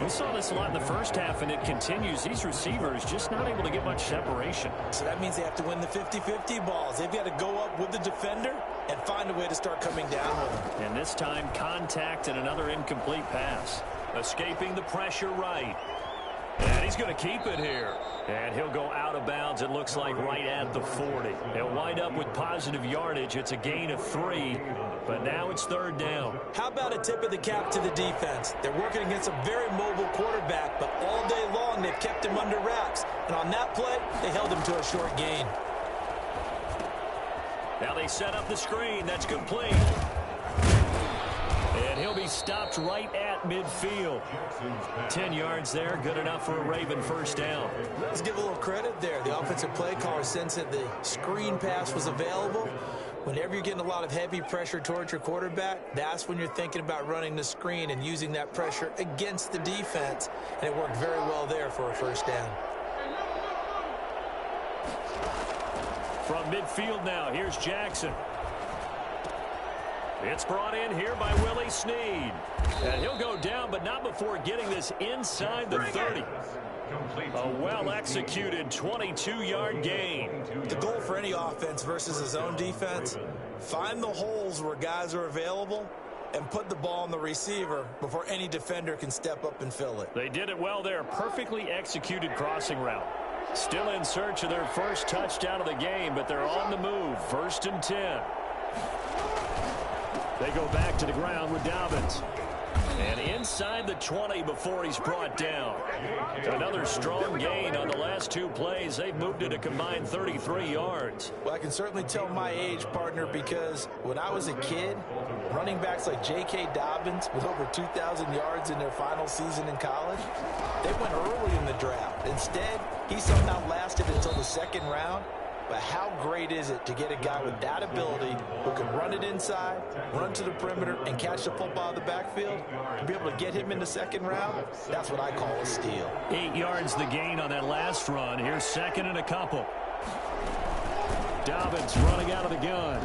We saw this a lot in the first half, and it continues. These receivers just not able to get much separation. So that means they have to win the 50-50 balls. They've got to go up with the defender and find a way to start coming down with him. And this time, contact and another incomplete pass. Escaping the pressure right. And he's going to keep it here. And he'll go out of bounds, it looks like, right at the 40. He'll wind up with positive yardage. It's a gain of 3, but now it's third down. How about a tip of the cap to the defense? They're working against a very mobile quarterback, but all day long they've kept him under wraps. And on that play, they held him to a short gain. Now they set up the screen. That's complete. And he'll be stopped right at midfield. 10 yards there, good enough for a Raven first down. Let's give a little credit there. The offensive play caller sensed that the screen pass was available. Whenever you're getting a lot of heavy pressure towards your quarterback, that's when you're thinking about running the screen and using that pressure against the defense. And it worked very well there for a first down. From midfield now, here's Jackson. It's brought in here by Willie Snead. And he'll go down, but not before getting this inside the 30. A well-executed 22-yard gain. The goal for any offense versus his own defense, find the holes where guys are available and put the ball on the receiver before any defender can step up and fill it. They did it well there. Perfectly executed crossing route. Still in search of their first touchdown of the game, but they're on the move. 1st and 10. They go back to the ground with Dobbins. And inside the 20 before he's brought down. Another strong gain on the last 2 plays. They've moved it a combined 33 yards. Well, I can certainly tell my age, partner, because when I was a kid, running backs like J.K. Dobbins with over 2,000 yards in their final season in college, they went early in the draft. Instead, he somehow lasted until the 2nd round. But how great is it to get a guy with that ability who can run it inside, run to the perimeter, and catch the football in the backfield? To be able to get him in the 2nd round, that's what I call a steal. 8 yards the gain on that last run. Here's 2nd and a couple. Dobbins running out of the gun.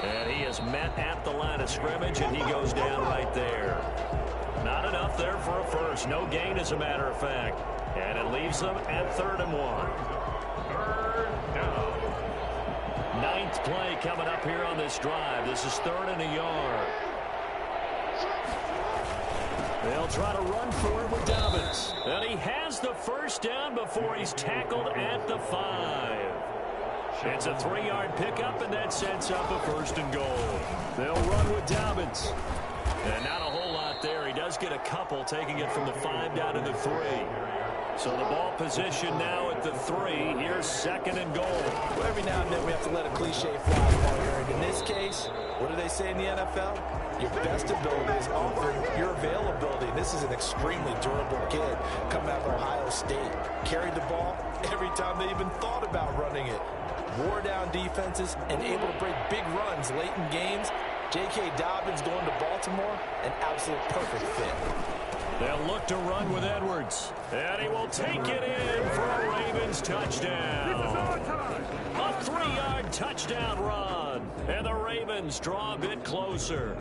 And he is met at the line of scrimmage, and he goes down right there. Not enough there for a first. No gain, as a matter of fact. And it leaves them at 3rd and 1. 9th play coming up here on this drive. This is 3rd and a yard. They'll try to run for it with Dobbins. And he has the first down before he's tackled at the 5. It's a 3-yard pickup, and that sets up a 1st and goal. They'll run with Dobbins. And not a whole lot there. He does get a couple, taking it from the 5 down to the 3. So the ball position now at the 3. Here's 2nd and goal. Well, every now and then we have to let a cliche fly, partner. And in this case, what do they say in the NFL? Your best ability is often your availability. This is an extremely durable kid coming out of Ohio State. Carried the ball every time they even thought about running it. Wore down defenses and able to break big runs late in games. J.K. Dobbins going to Baltimore, an absolute perfect fit. They'll look to run with Edwards. And he will take it in for a Ravens touchdown. A 3-yard touchdown run. And the Ravens draw a bit closer.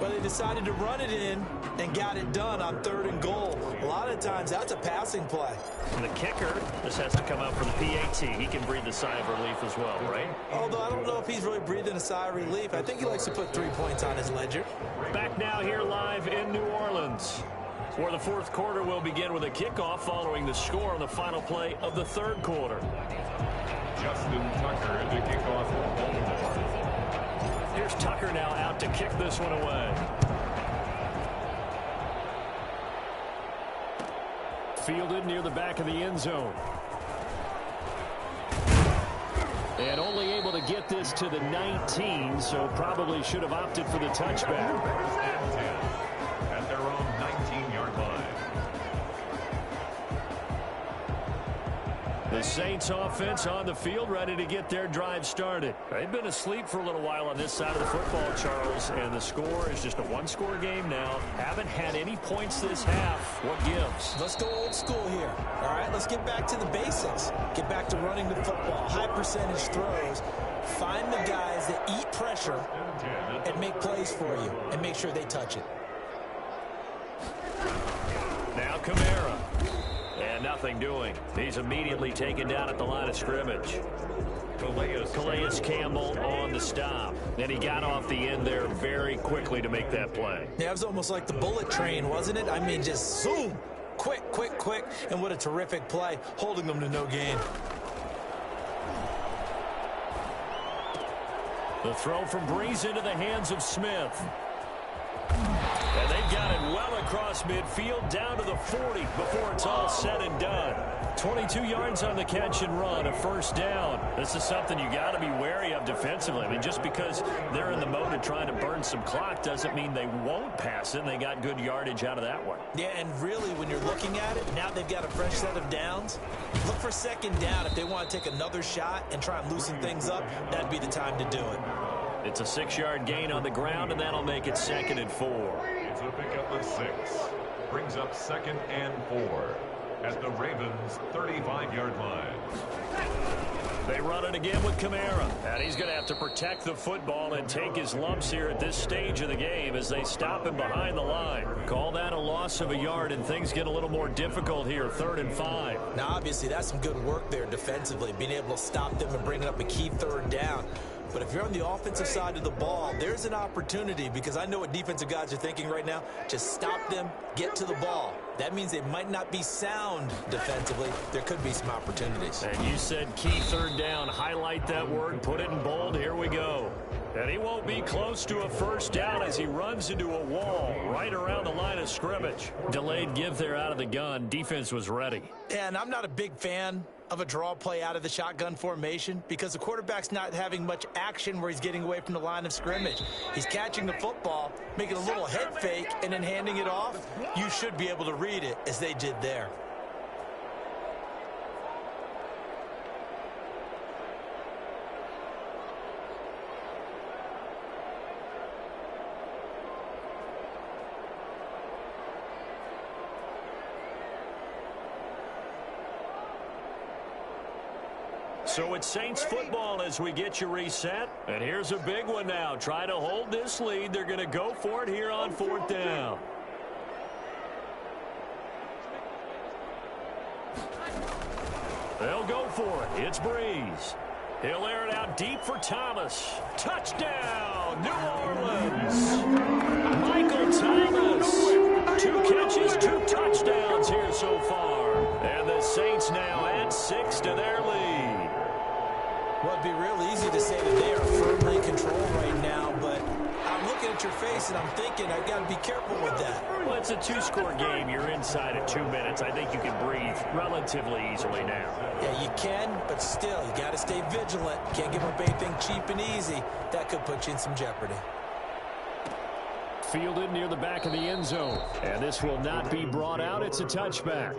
Well, they decided to run it in and got it done on 3rd and goal. A lot of times, that's a passing play. And the kicker, this has to come out for the PAT. He can breathe a sigh of relief as well, right? Although I don't know if he's really breathing a sigh of relief. I think he likes to put 3 points on his ledger. Back now here live in New Orleans, where the 4th quarter will begin with a kickoff following the score on the final play of the 3rd quarter. Justin Tucker to kick off for Baltimore. Here's Tucker now out to kick this one away. Fielded near the back of the end zone. And only able to get this to the 19, so probably should have opted for the touchback. At their own 19-yard line. The Saints offense on the field, ready to get their drive started. They've been asleep for a little while on this side of the football, Charles, and the score is just a one-score game now. Haven't had any points this half. What gives? Let's go old school here. All right, let's get back to the basics. Get back to running the football, high percentage throws. Find the guys that eat pressure and make plays for you and make sure they touch it. Now Kamara. And nothing doing. He's immediately taken down at the line of scrimmage. Calais Campbell on the stop. And he got off the end there very quickly to make that play. Yeah, it was almost like the bullet train, wasn't it? I mean, just zoom. Quick, quick, quick. And what a terrific play, holding them to no gain. The throw from Breeze into the hands of Smith. And they've got it well across midfield down to the 40 before it's all said and done. 22 yards on the catch and run, a first down. This is something you got to be wary of defensively. I mean, just because they're in the mode of trying to burn some clock doesn't mean they won't pass it, and they got good yardage out of that one. Yeah, and really, when you're looking at it, now they've got a fresh set of downs. Look for second down if they want to take another shot and try and loosen things up. That'd be the time to do it. It's a 6-yard gain on the ground, and that'll make it 2nd and 4. It's a pickup of 6. Brings up 2nd and 4 at the Ravens' 35-yard line. They run it again with Kamara. And he's going to have to protect the football and take his lumps here at this stage of the game as they stop him behind the line. Call that a loss of a yard, and things get a little more difficult here, 3rd and 5. Now, obviously, that's some good work there defensively, being able to stop them and bring up a key 3rd down. But if you're on the offensive side of the ball, there's an opportunity, because I know what defensive guys are thinking right now. Just stop them, get to the ball. That means they might not be sound defensively. There could be some opportunities. And you said key 3rd down. Highlight that word. Put it in bold. Here we go. And he won't be close to a first down as he runs into a wall right around the line of scrimmage. Delayed give there out of the gun. Defense was ready. And I'm not a big fan of a draw play out of the shotgun formation because the quarterback's not having much action where he's getting away from the line of scrimmage. He's catching the football, making a little head fake, and then handing it off. You should be able to read it as they did there. So it's Saints football as we get you reset. And here's a big one now. Try to hold this lead. They're going to go for it here on 4th down. They'll go for it. It's Breeze. He'll air it out deep for Thomas. Touchdown, New Orleans. Michael Thomas. 2 catches, 2 touchdowns here so far. And the Saints now add 6 to their lead. Well, it'd be real easy to say that they are firmly in control right now, but I'm looking at your face and I'm thinking I've got to be careful with that. Well, it's a 2-score game. You're inside at 2 minutes. I think you can breathe relatively easily now. Yeah, you can, but still, you got to stay vigilant. Can't give up anything cheap and easy. That could put you in some jeopardy. Fielded near the back of the end zone. And this will not be brought out. It's a touchback.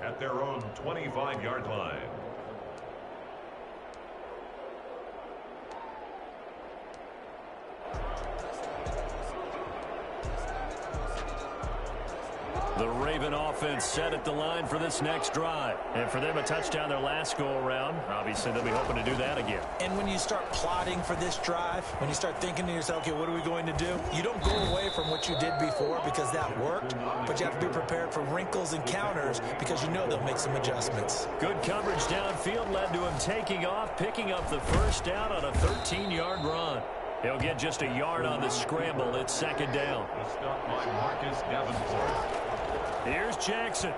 At their own 25-yard line. The Raven offense set at the line for this next drive. And for them, a touchdown their last go-around. Obviously, they'll be hoping to do that again. And when you start plotting for this drive, when you start thinking to yourself, okay, what are we going to do? You don't go away from what you did before because that worked, but you have to be prepared for wrinkles and counters because you know they'll make some adjustments. Good coverage downfield led to him taking off, picking up the first down on a 13-yard run. He'll get just a yard on the scramble. It's 2nd down. Stopped by Marcus Davenport. Here's Jackson.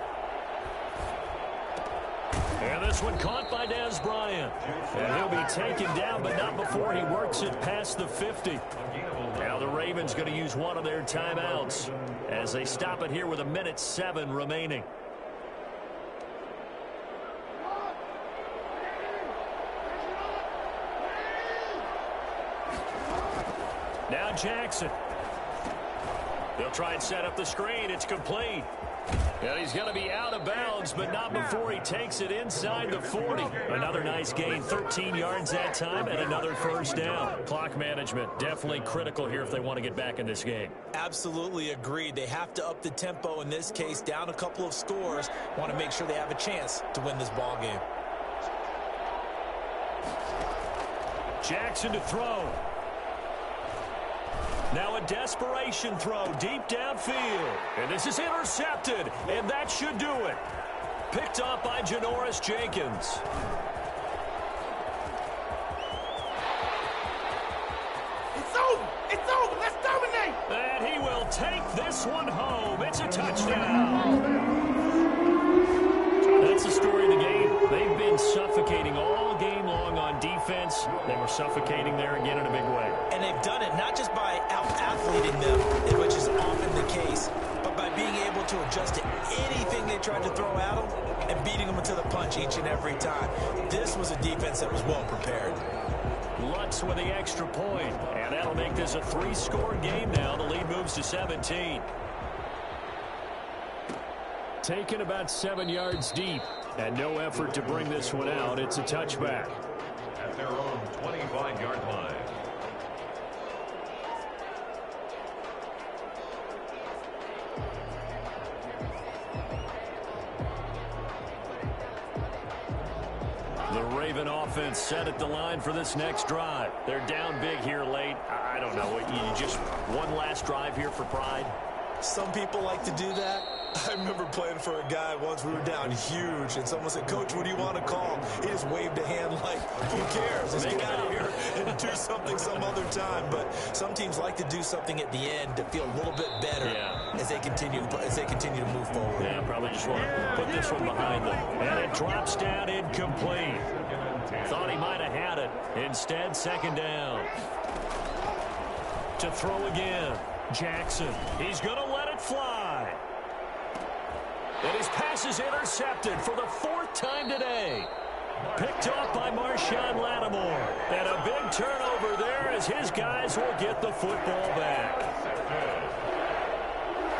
And this one caught by Dez Bryant. And he'll be taken down, but not before he works it past the 50. Now the Ravens going to use one of their timeouts as they stop it here with 1:07 remaining. Now Jackson. They'll try and set up the screen. It's complete. And he's going to be out of bounds, but not before he takes it inside the 40. Another nice gain, 13 yards that time, and another first down. Clock management, definitely critical here if they want to get back in this game. Absolutely agreed. They have to up the tempo in this case, down a couple of scores. Want to make sure they have a chance to win this ball game. Jackson to throw. Now a desperation throw deep downfield. And this is intercepted, and that should do it. Picked up by Janoris Jenkins. It's over. It's over. Let's dominate. And he will take this one home. It's a touchdown. That's the story of the game. They've been suffocating all game long on defense. They were suffocating there again in a big way. And they've done it not just by out-athleting them, which is often the case, but by being able to adjust to anything they tried to throw at them and beating them to the punch each and every time. This was a defense that was well prepared. Lutz with the extra point, and that'll make this a 3-score game now. The lead moves to 17. Taken about 7 yards deep, and no effort to bring this one out. It's a touchback. At their own 25-yard line. The Raven offense set at the line for this next drive. They're down big here late. I don't know. You just one last drive here for pride? Some people like to do that. I remember playing for a guy once. We were down huge, and someone said, "Coach, what do you want to call?" He just waved a hand like, "Who cares? Let's get out of here and do something some other time." But some teams like to do something at the end to feel a little bit better as they continue to move forward. Yeah, probably just want to put this one behind them. And it drops down incomplete. Thought he might have had it. Instead, second down. To throw again. Jackson. He's going to let it fly. And his pass is intercepted for the 4th time today. Picked off by Marshawn Lattimore. And a big turnover there as his guys will get the football back.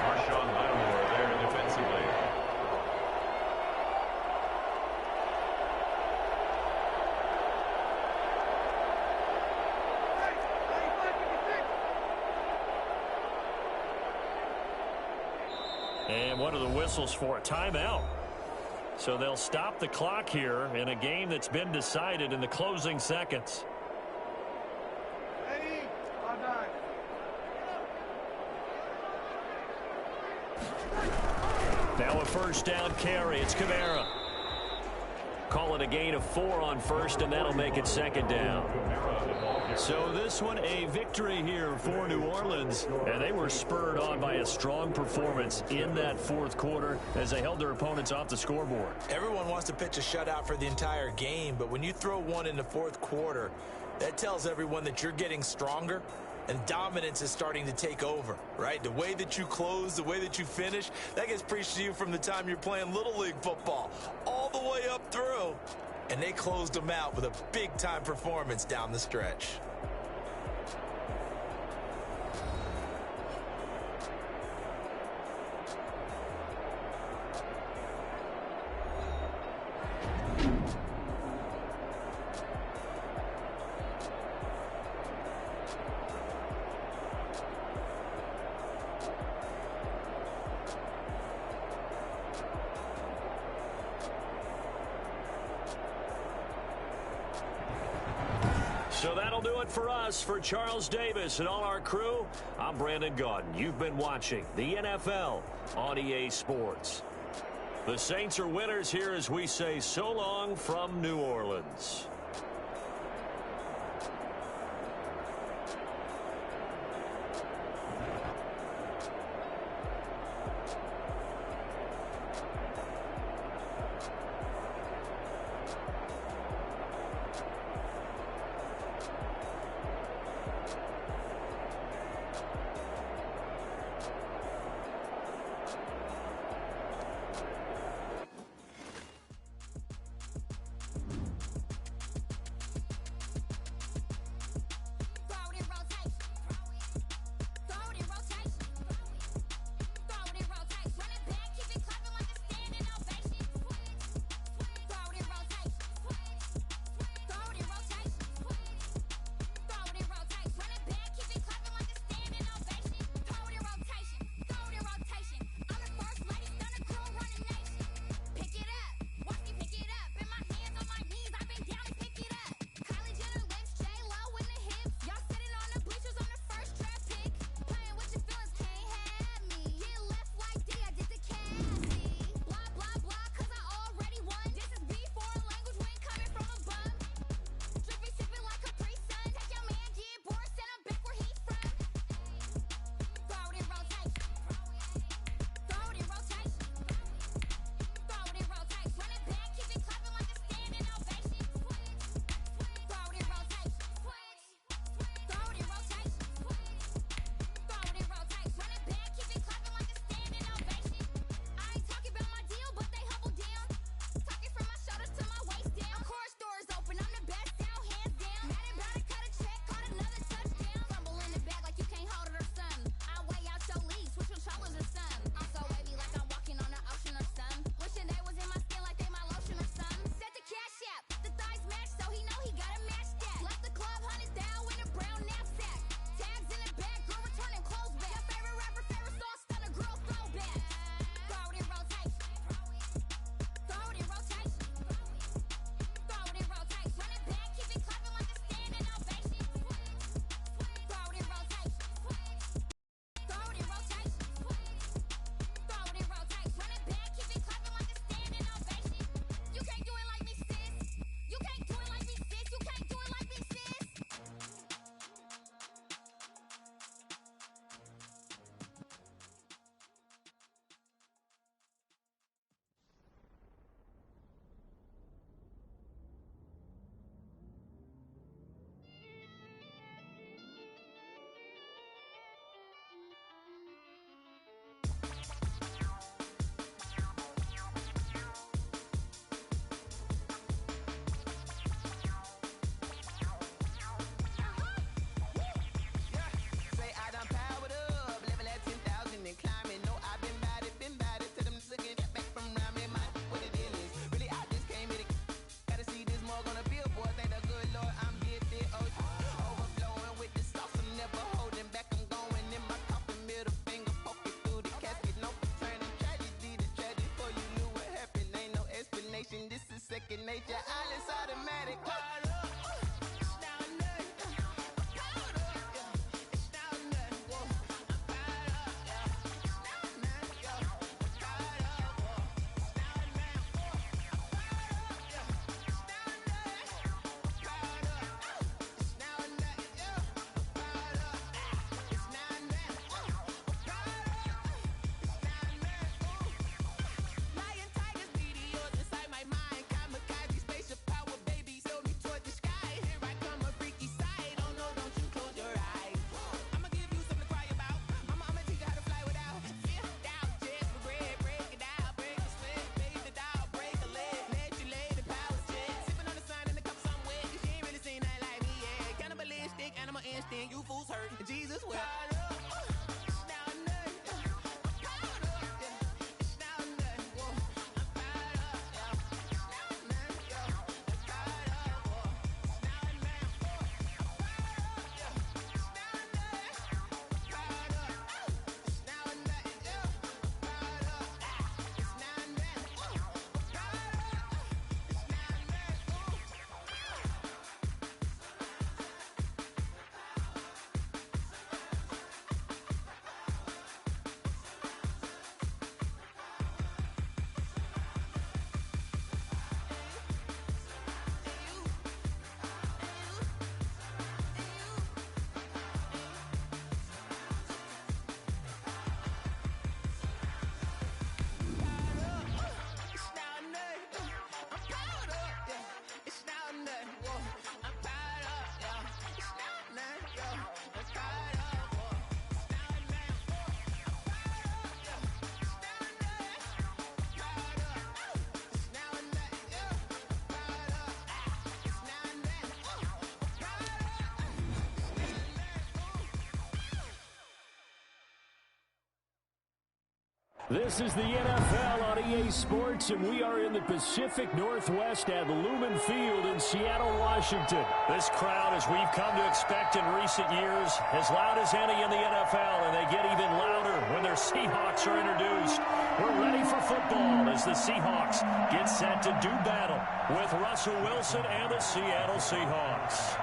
Marshawn Lattimore there defensively. And what are the whistles for? A timeout. So they'll stop the clock here in a game that's been decided in the closing seconds. Ready? All done. Now a first down carry. It's Kamara. Call it a gain of 4 on first, and that'll make it second down. So this one a victory here for New Orleans, and they were spurred on by a strong performance in that 4th quarter as they held their opponents off the scoreboard. Everyone wants to pitch a shutout for the entire game, but when you throw one in the 4th quarter, that tells everyone that you're getting stronger and dominance is starting to take over, right? The way that you close, the way that you finish, that gets preached to you from the time you're playing Little League football all the way up through. And they closed them out with a big-time performance down the stretch. So that'll do it for us. For Charles Davis and all our crew, I'm Brandon Gaudin. You've been watching the NFL on EA Sports. The Saints are winners here as we say so long from New Orleans. Jesus. Well, this is the NFL on EA Sports, and we are in the Pacific Northwest at Lumen Field in Seattle, Washington. This crowd, as we've come to expect in recent years, as loud as any in the NFL, and they get even louder when their Seahawks are introduced. We're ready for football as the Seahawks get set to do battle with Russell Wilson and the Seattle Seahawks.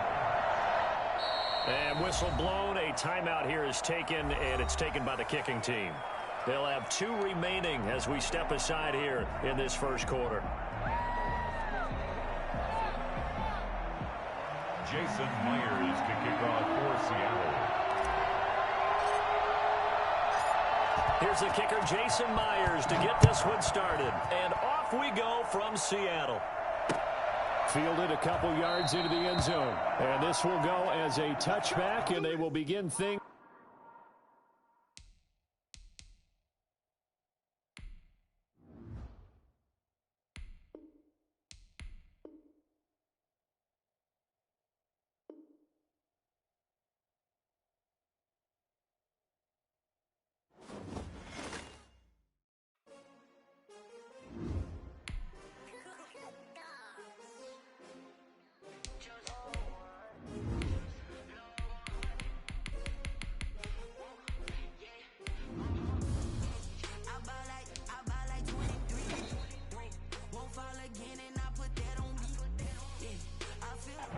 And whistle blown, a timeout here is taken, and it's taken by the kicking team. They'll have 2 remaining as we step aside here in this first quarter. Jason Myers to kick off for Seattle. Here's the kicker, Jason Myers, to get this one started. And off we go from Seattle. Fielded a couple yards into the end zone. And this will go as a touchback, and they will begin things.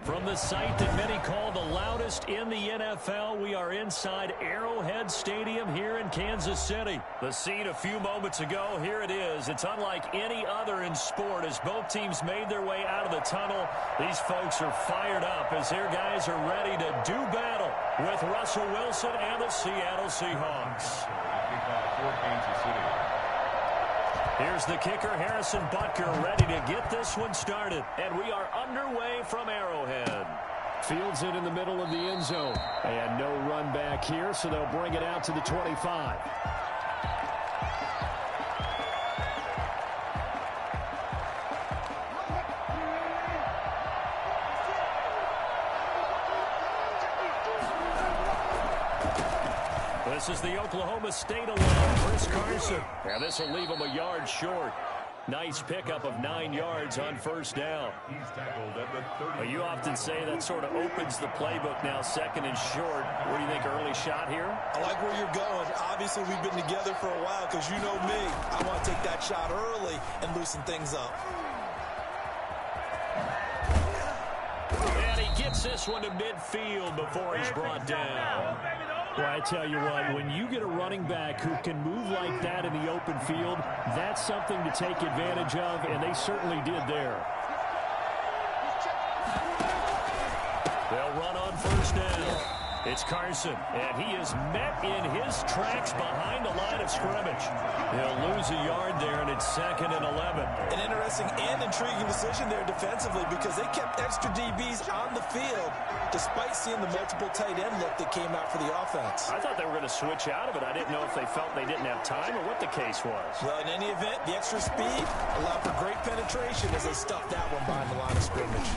From the site that many call the loudest in the NFL, we are inside Arrowhead Stadium here in Kansas City. The scene a few moments ago, here it is. It's unlike any other in sport as both teams made their way out of the tunnel. These folks are fired up as their guys are ready to do battle with Russell Wilson and the Seattle Seahawks. Here's the kicker, Harrison Butker, ready to get this one started. And we are underway from Arrowhead. Fields it in the middle of the end zone. And no run back here, so they'll bring it out to the 25. This is the Oklahoma State alum, Chris Carson. And this will leave him a yard short. Nice pickup of 9 yards on first down. He's tackled at the 30. You often say that sort of opens the playbook now, second and short. What do you think, early shot here? I like where you're going. Obviously, we've been together for a while because you know me. I want to take that shot early and loosen things up. And he gets this one to midfield before he's brought down. Well, I tell you what, when you get a running back who can move like that in the open field, that's something to take advantage of, and they certainly did there. They'll run on first down. It's Carson, and he is met in his tracks behind the line of scrimmage. He'll lose a yard there, and it's 2nd and 11. An interesting and intriguing decision there defensively because they kept extra DBs on the field despite seeing the multiple tight end look that came out for the offense. I thought they were going to switch out of it. I didn't know if they felt they didn't have time or what the case was. Well, in any event, the extra speed allowed for great penetration as they stuffed that one behind the line of scrimmage.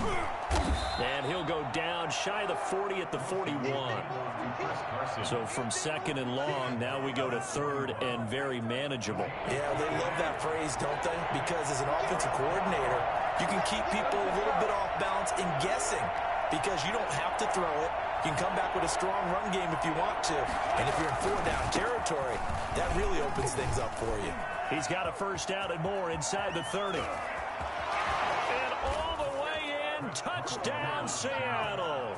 And he'll go down shy of the 40 at the 41. down. So from second and long, now we go to third and very manageable. Yeah, they love that phrase, don't they? Because as an offensive coordinator, you can keep people a little bit off balance and guessing because you don't have to throw it. You can come back with a strong run game if you want to. And if you're in four-down territory, that really opens things up for you. He's got a first down and more inside the 30. And all the way in, touchdown Seattle.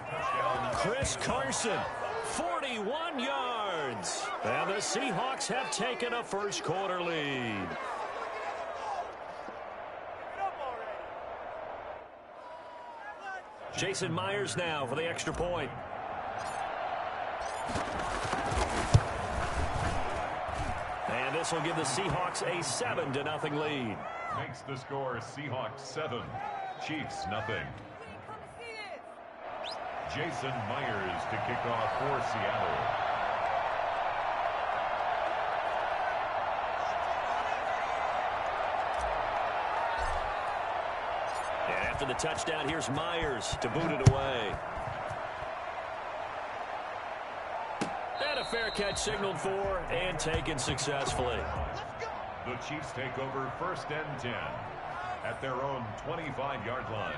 Chris Carson, 41 yards. And the Seahawks have taken a first quarter lead. Jason Myers now for the extra point. And this will give the Seahawks a 7-0 lead. Makes the score Seahawks 7, Chiefs nothing. Jason Myers to kick off for Seattle. And after the touchdown, here's Myers to boot it away. And a fair catch signaled for and taken successfully. The Chiefs take over first and 10 at their own 25-yard line.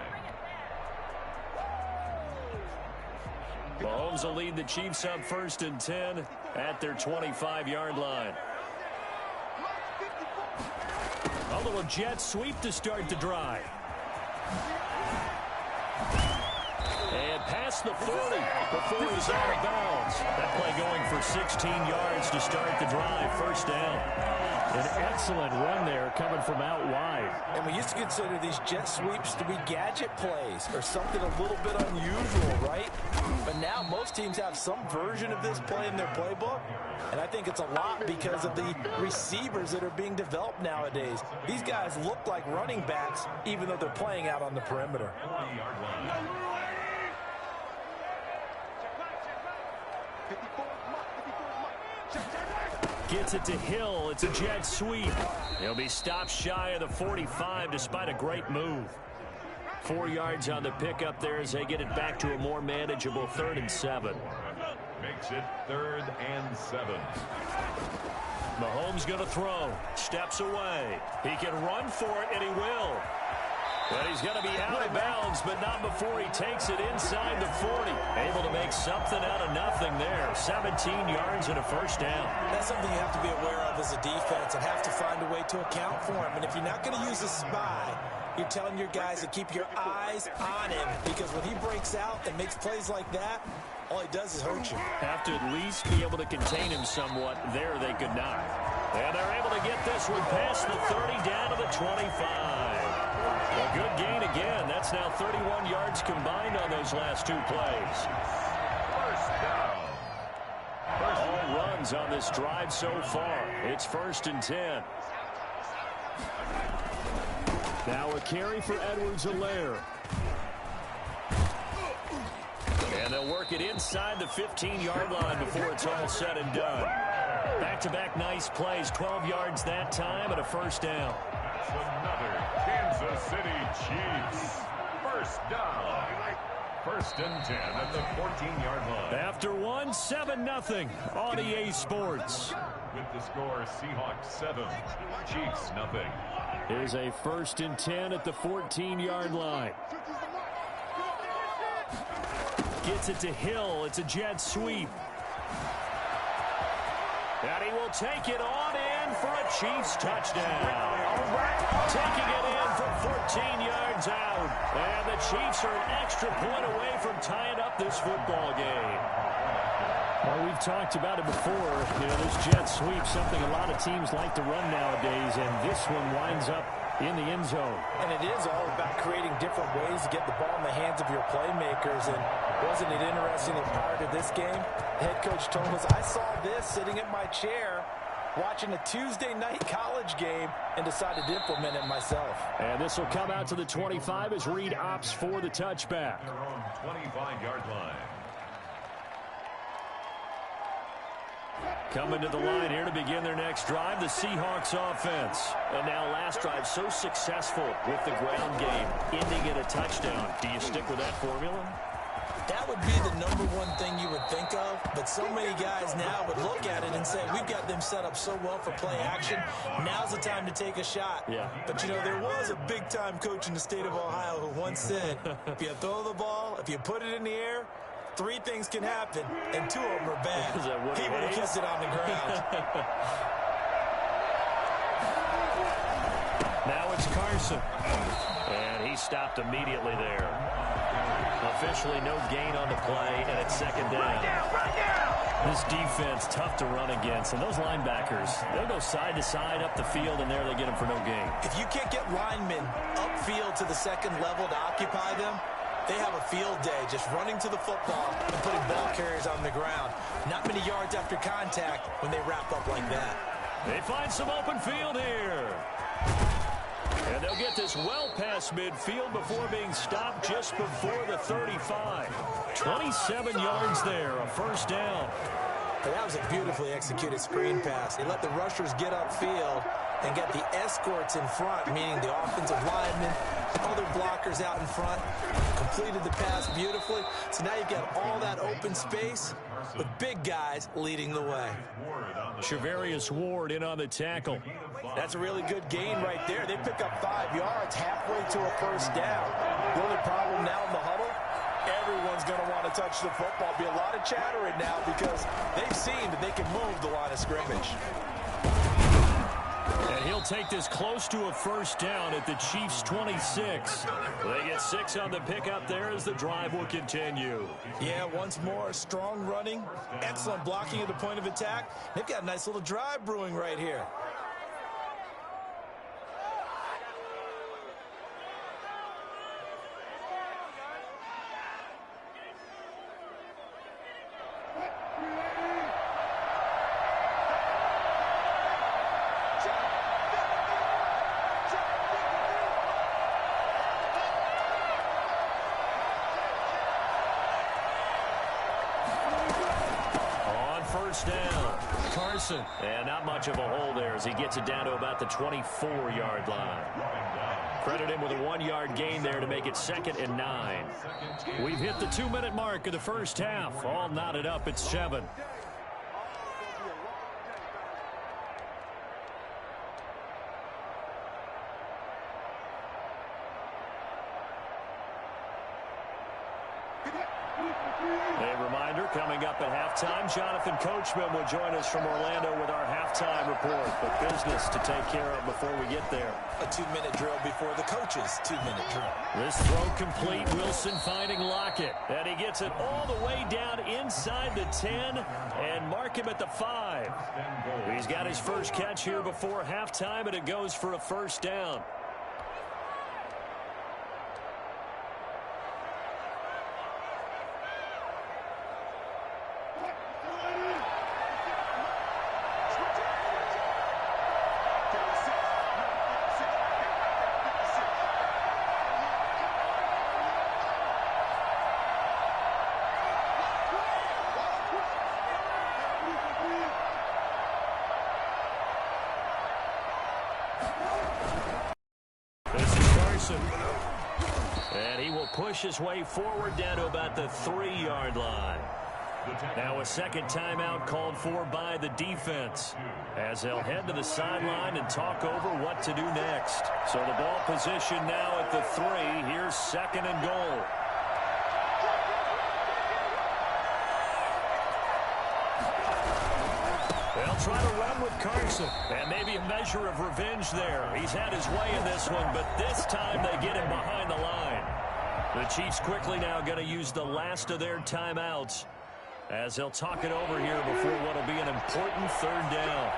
Mahomes will lead the Chiefs up first and 10 at their 25-yard line. A little jet sweep to start the drive. And past the 40 before he's out of bounds. That play going for 16 yards to start the drive. First down. An excellent run there coming from out wide. And we used to consider these jet sweeps to be gadget plays or something a little bit unusual, right? But now most teams have some version of this play in their playbook. And I think it's a lot because of the receivers that are being developed nowadays. These guys look like running backs even though they're playing out on the perimeter. Gets it to Hill. It's a jet sweep. He'll be stopped shy of the 45 despite a great move. 4 yards on the pickup there as they get it back to a more manageable 3rd and 7. Makes it 3rd and 7. Mahomes going to throw. Steps away. He can run for it, and he will. But he's going to be out of bounds, but not before he takes it inside the 40. Able to make something out of nothing there. 17 yards and a first down. That's something you have to be aware of as a defense and have to find a way to account for him. And if you're not going to use a spy, you're telling your guys to keep your eyes on him because when he breaks out and makes plays like that, all he does is hurt you. Have to at least be able to contain him somewhat. There they could not. And they're able to get this one past the 30 down to the 25. A good gain again. That's now 31 yards combined on those last 2 plays. First down. All runs on this drive so far. It's 1st and 10. Now a carry for Edwards-Helaire. And they'll work it inside the 15-yard line before it's all said and done. Back-to-back nice plays. 12 yards that time and a first down. That's another Kansas City Chiefs. First down. 1st and 10 at the 14-yard line. After one, 7-0 on EA Sports. With the score, Seahawks 7, Chiefs nothing. Here's a 1st and 10 at the 14-yard line. Gets it to Hill. It's a jet sweep. And he will take it on in for a Chiefs touchdown. Taking it in from 14 yards out. And the Chiefs are an extra point away from tying up this football game. Well, we've talked about it before. You know, this jet sweep, something a lot of teams like to run nowadays, and this one winds up in the end zone. And it is all about creating different ways to get the ball in the hands of your playmakers. And wasn't it interesting that prior to this game, the head coach told us, I saw this sitting in my chair watching a Tuesday night college game and decided to implement it myself. And this will come out to the 25 as Reed opts for the touchback. Their own 25-yard line. Coming to the line here to begin their next drive, the Seahawks offense. And now last drive so successful with the ground game, ending in a touchdown. Do you stick with that formula? That would be the number one thing you would think of, but so many guys now would look at it and say, we've got them set up so well for play action. Now's the time to take a shot. Yeah. But, you know, there was a big-time coach in the state of Ohio who once said, if you throw the ball, if you put it in the air, 3 things can happen, and 2 of them are bad. He would have kept it on the ground. Now it's Carson. And he stopped immediately there. Officially no gain on the play, and it's second down. This defense, tough to run against. And those linebackers, they'll go side to side up the field, and there they get them for no gain. If you can't get linemen upfield to the second level to occupy them, they have a field day just running to the football and putting ball carriers on the ground. Not many yards after contact when they wrap up like that. They find some open field here. And they'll get this well past midfield before being stopped just before the 35. 27 yards there, a first down. That was a beautifully executed screen pass. They let the rushers get upfield and get the escorts in front, meaning the offensive linemen, other blockers out in front, completed the pass beautifully. So now you've got all that open space with big guys leading the way. Shavarius Ward in on the tackle. That's a really good gain right there. They pick up 5 yards halfway to a first down. The only problem now in the huddle, everyone's going to want to touch the football. Be a lot of chattering now because they've seen that they can move the line of scrimmage. And he'll take this close to a first down at the Chiefs' 26. They get 6 on the pickup there as the drive will continue. Yeah, once more, strong running, excellent blocking at the point of attack. They've got a nice little drive brewing right here. Down. Carson. And not much of a hole there as he gets it down to about the 24-yard line. Credit him with a 1-yard gain there to make it 2nd and 9. We've hit the 2-minute mark of the first half. All knotted up at 7. A reminder, coming up at halftime, Jonathan Coachman will join us from Orlando with our halftime report. But business to take care of before we get there. A 2-minute drill before the coach's 2-minute drill. This throw complete. Wilson finding Lockett. And he gets it all the way down inside the 10 and mark him at the 5. He's got his first catch here before halftime, and it goes for a first down. And he will push his way forward down to about the 3-yard line. Now a second timeout called for by the defense as they'll head to the sideline and talk over what to do next. So the ball position now at the 3. Here's 2nd and goal. They'll try to run with Carson. And maybe a measure of revenge there. He's had his way in this one, but this time they get him behind the line. The Chiefs quickly now going to use the last of their timeouts as they'll talk it over here before what will be an important 3rd down.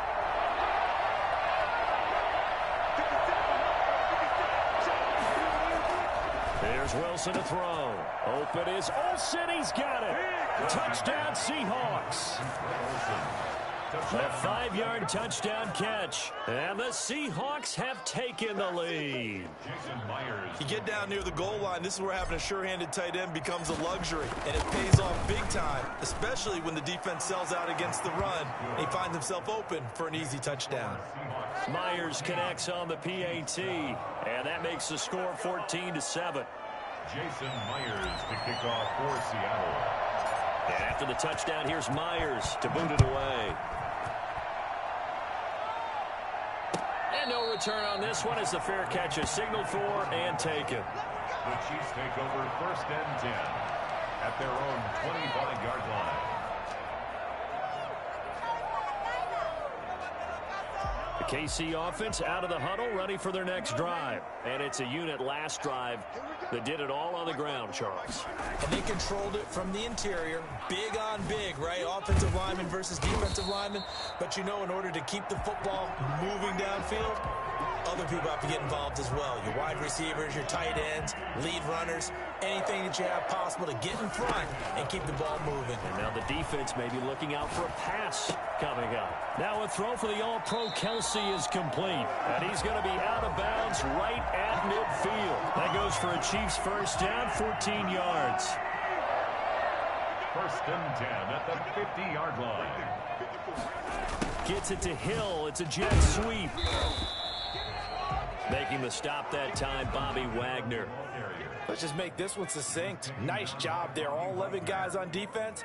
Here's Wilson to throw. Open is Olsen. He's got it. Touchdown Seahawks. A 5-yard touchdown catch. And the Seahawks have taken the lead. You get down near the goal line, this is where having a sure-handed tight end becomes a luxury. And it pays off big time, especially when the defense sells out against the run. And he finds himself open for an easy touchdown. Myers connects on the PAT. And that makes the score 14-7. Jason Myers to kick off for Seattle. And after the touchdown, here's Myers to boot it away. And no return on this one as the fair catch is signaled for and taken. The Chiefs take over 1st and 10 at their own 25-yard line. The KC offense out of the huddle, ready for their next drive. And it's a unit last drive that did it all on the ground, Charles. And they controlled it from the interior. Big on big, right? Offensive lineman versus defensive lineman. But you know, in order to keep the football moving downfield, other people have to get involved as well. Your wide receivers, your tight ends, lead runners, anything that you have possible to get in front and keep the ball moving. And now the defense may be looking out for a pass coming up. Now a throw for the All-Pro Kelsey is complete. And he's going to be out of bounds right at midfield. That goes for a Chiefs first down, 14 yards. 1st and 10 at the 50-yard line. Gets it to Hill. It's a jet sweep. Making the stop that time, Bobby Wagner. Let's just make this one succinct. Nice job there. All 11 guys on defense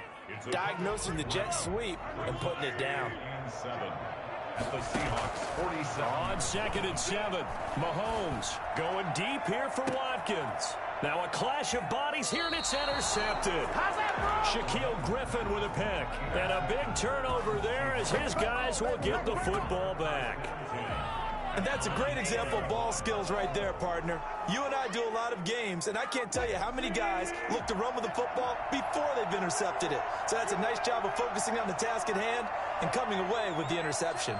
diagnosing the jet sweep and putting it down. 7 at the Seahawks 47. On 2nd and 7, Mahomes going deep here for Watkins. Now a clash of bodies here, and it's intercepted. Shaquille Griffin with a pick. And a big turnover there as his guys will get the football back. And that's a great example of ball skills right there, partner. You and I do a lot of games, and I can't tell you how many guys look to run with the football before they've intercepted it. So that's a nice job of focusing on the task at hand and coming away with the interception.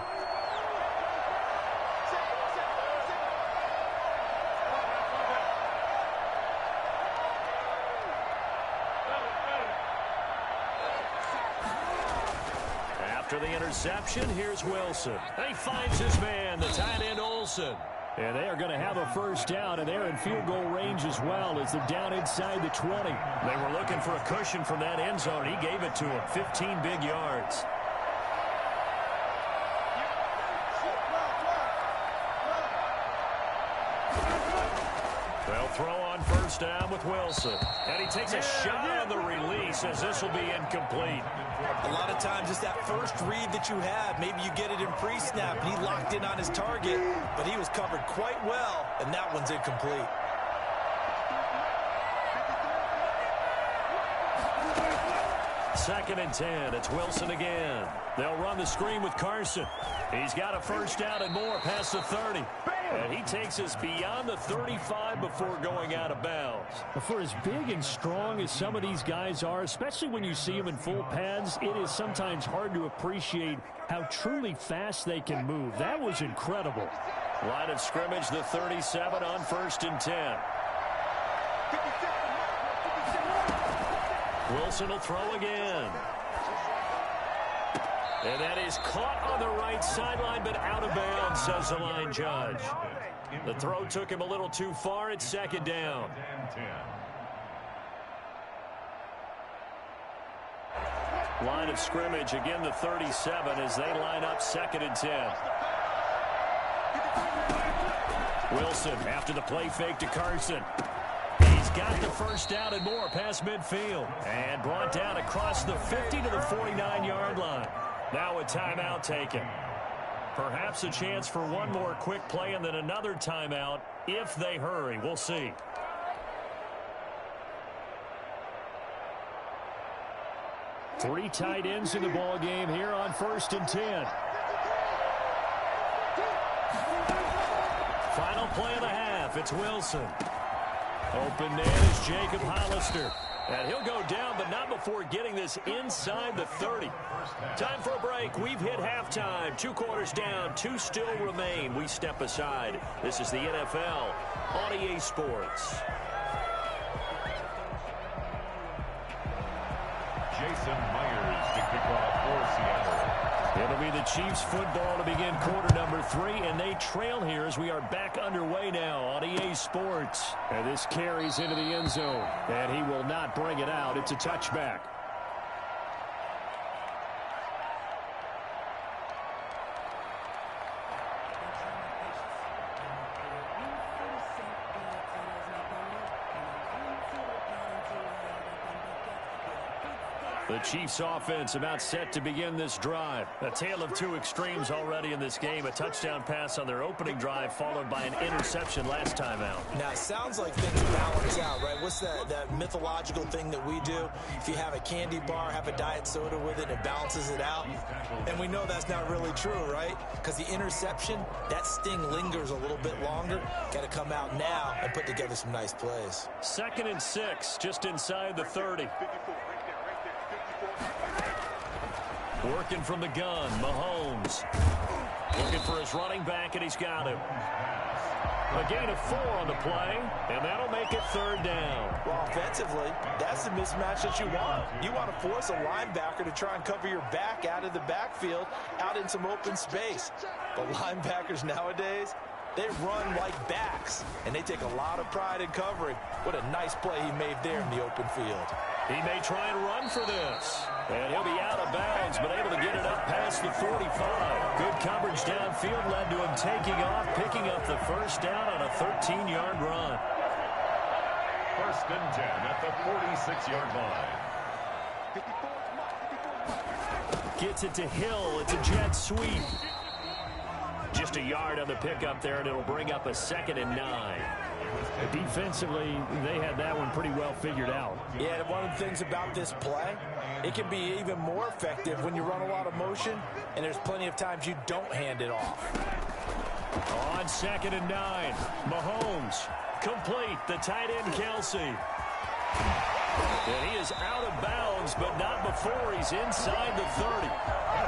After the interception, here's Wilson. He finds his man, the tight end Olsen. And they are going to have a first down, and they're in field goal range as well as they're down inside the 20. They were looking for a cushion from that end zone. He gave it to him, 15 big yards. They'll throw on first down with Wilson. And he takes a shot on the release as this will be incomplete. A lot of times it's that first read that you have. Maybe you get it in pre-snap, and he locked in on his target, but he was covered quite well, and that one's incomplete. Second and 10. It's Wilson again. They'll run the screen with Carson. He's got a first down and more past the 30. And he takes us beyond the 35 before going out of bounds. For as big and strong as some of these guys are, especially when you see them in full pads, it is sometimes hard to appreciate how truly fast they can move. That was incredible. Line of scrimmage, the 37 on 1st and 10. Wilson will throw again. And that is caught on the right sideline, but out of bounds, says the line judge. The throw took him a little too far. It's 2nd down. Line of scrimmage, again the 37 as they line up 2nd and 10. Wilson after the play fake to Carson. He's got the first down and more past midfield. And brought down across the 50 to the 49-yard line. Now a timeout taken. Perhaps a chance for one more quick play and then another timeout if they hurry. We'll see. Three tight ends in the ball game here on 1st and 10. Final play of the half. It's Wilson. Open man is Jacob Hollister. And he'll go down, but not before getting this inside the 30. Time for a break. We've hit halftime. 2 quarters down. 2 still remain. We step aside. This is the NFL on EA Sports. Jason Myers to kick off for Seattle. It'll be the Chiefs football to begin quarter number 3, and they trail here as we are back underway now on EA Sports. And this carries into the end zone, and he will not bring it out. It's a touchback. The Chiefs offense about set to begin this drive. A tale of two extremes already in this game. A touchdown pass on their opening drive followed by an interception last time out. Now, it sounds like things balance out, right? What's that mythological thing that we do? If you have a candy bar, have a diet soda with it, it balances it out. And we know that's not really true, right? Because the interception, that sting lingers a little bit longer. Got to come out now and put together some nice plays. 2nd and 6, just inside the 30. Working from the gun, Mahomes. Looking for his running back, and he's got him. A gain of 4 on the play, and that'll make it 3rd down. Well, offensively, that's the mismatch that you want. You want to force a linebacker to try and cover your back out of the backfield, out in some open space. The linebackers nowadays, they run like backs, and they take a lot of pride in covering. What a nice play he made there in the open field. He may try and run for this. And he'll be out of bounds, but able to get it up past the 45. Good coverage downfield led to him taking off, picking up the 1st down on a 13-yard run. 1st and 10 at the 46-yard line. Gets it to Hill. It's a jet sweep. Just a yard on the pickup there, and it'll bring up a 2nd and 9. Defensively, they had that one pretty well figured out. Yeah, and one of the things about this play, it can be even more effective when you run a lot of motion, and there's plenty of times you don't hand it off. On 2nd and 9, Mahomes, complete, the tight end Kelsey. And he is out of bounds, but not before he's inside the 30.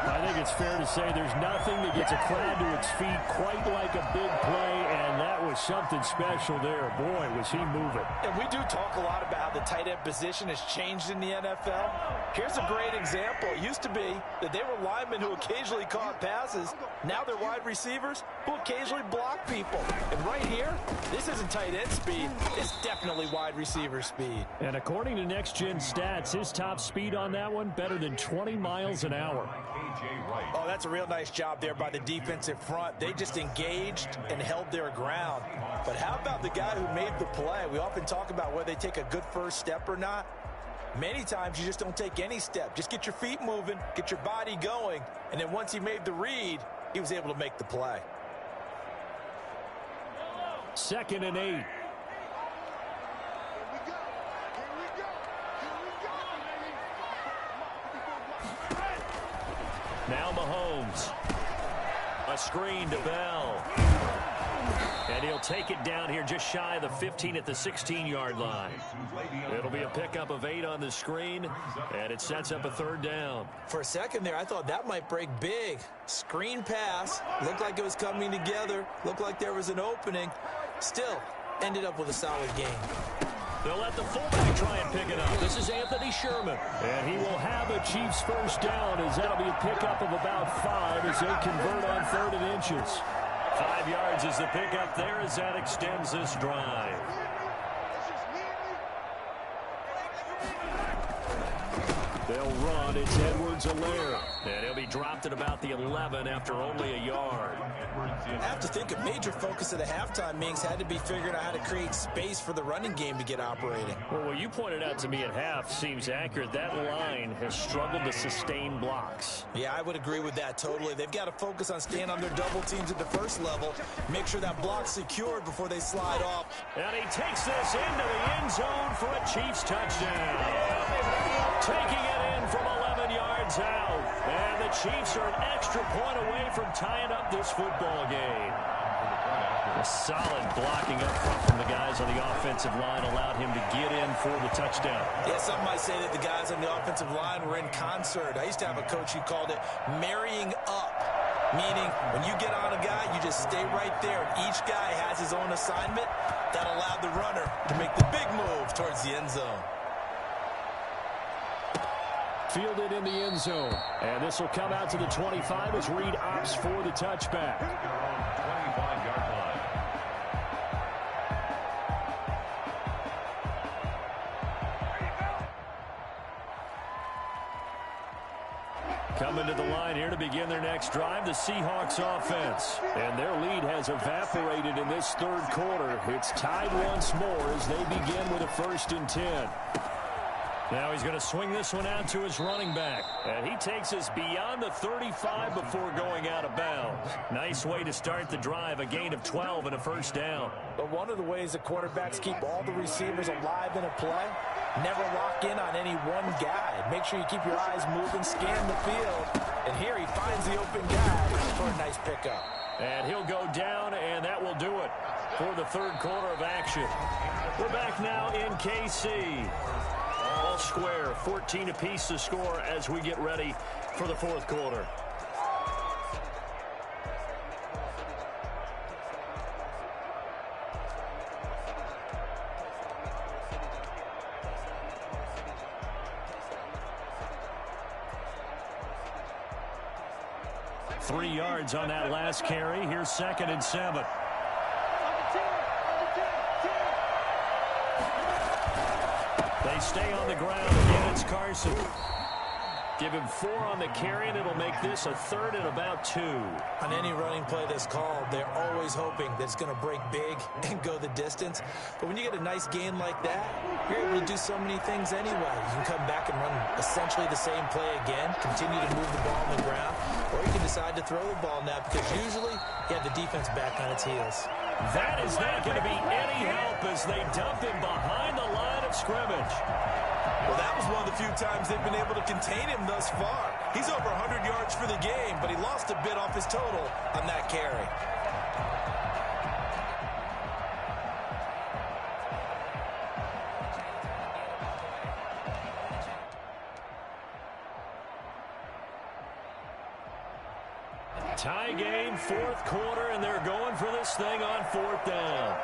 I think it's fair to say there's nothing that gets a crowd to its feet quite like a big play, and that was something special there. Boy, was he moving. And we do talk a lot about how the tight end position has changed in the NFL. Here's a great example. It used to be that they were linemen who occasionally caught passes. Now they're wide receivers who occasionally block people. And right here, this isn't tight end speed. It's definitely wide receiver speed. And according to Next Gen Stats, his top speed on that one, better than 20 miles an hour. Oh, that's a real nice job there by the defensive front. They just engaged and held their ground. But how about the guy who made the play? We often talk about whether they take a good first step or not. Many times you just don't take any step. Just get your feet moving, get your body going, and then once he made the read, he was able to make the play. 2nd and 8. Now Mahomes. A screen to Bell. And he'll take it down here just shy of the 15 at the 16-yard line. It'll be a pickup of 8 on the screen, and it sets up a 3rd down. For a second there, I thought that might break big. Screen pass. Looked like it was coming together. Looked like there was an opening. Still, ended up with a solid game. They'll let the fullback try and pick it up. This is Anthony Sherman. And he will have a Chiefs 1st down, as that'll be a pickup of about 5 as they convert on 3rd and inches. 5 yards is the pickup there as that extends this drive. They'll run. It's Edwards-Helaire. And he'll be dropped at about the 11 after only a yard. I have to think a major focus of the halftime meetings had to be figuring out how to create space for the running game to get operating. Well, what you pointed out to me at half seems accurate. That line has struggled to sustain blocks. Yeah, I would agree with that totally. They've got to focus on staying on their double teams at the first level, make sure that block's secured before they slide off. And he takes this into the end zone for a Chiefs touchdown. Taking it in from 11 yards out. And the Chiefs are an extra point away from tying up this football game. A solid blocking up front from the guys on the offensive line allowed him to get in for the touchdown. Yeah, some might say that the guys on the offensive line were in concert. I used to have a coach who called it marrying up, meaning when you get on a guy, you just stay right there. And each guy has his own assignment. That allowed the runner to make the big move towards the end zone. Fielded in the end zone. And this will come out to the 25 as Reed opts for the touchback. 25-yard line. Coming to the line here to begin their next drive, the Seahawks offense. And their lead has evaporated in this 3rd quarter. It's tied once more as they begin with a 1st and 10. Now he's going to swing this one out to his running back. And he takes us beyond the 35 before going out of bounds. Nice way to start the drive, a gain of 12 and a first down. But one of the ways that quarterbacks keep all the receivers alive in a play, never lock in on any one guy. Make sure you keep your eyes moving, scan the field. And here he finds the open guy for a nice pickup. And he'll go down, and that will do it for the third quarter of action. We're back now in KC. All square, 14 apiece to score as we get ready for the fourth quarter. Three yards on that last carry. Here's 2nd and 7. They stay on the ground. Again, it's Carson. Give him 4 on the carry, and it'll make this a 3rd and about 2. On any running play that's called, they're always hoping that it's going to break big and go the distance. But when you get a nice gain like that, you're able to do so many things anyway. You can come back and run essentially the same play again, continue to move the ball on the ground, or you can decide to throw the ball now because usually you have the defense back on its heels. That is not going to be any help as they dump him behind the line of scrimmage. Well, that was one of the few times they've been able to contain him thus far. He's over 100 yards for the game, but he lost a bit off his total on that carry. Tie game, fourth quarter, and they're going for this thing on 4th down.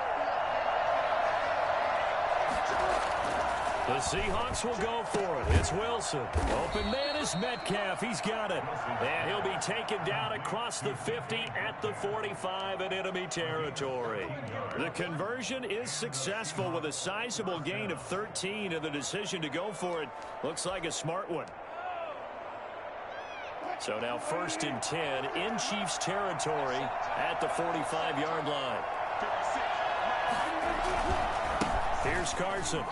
The Seahawks will go for it. It's Wilson. Open man is Metcalf. He's got it. And he'll be taken down across the 50 at the 45 in enemy territory. The conversion is successful with a sizable gain of 13, and the decision to go for it looks like a smart one. So now 1st and 10 in Chiefs territory at the 45-yard line. Here's Carson.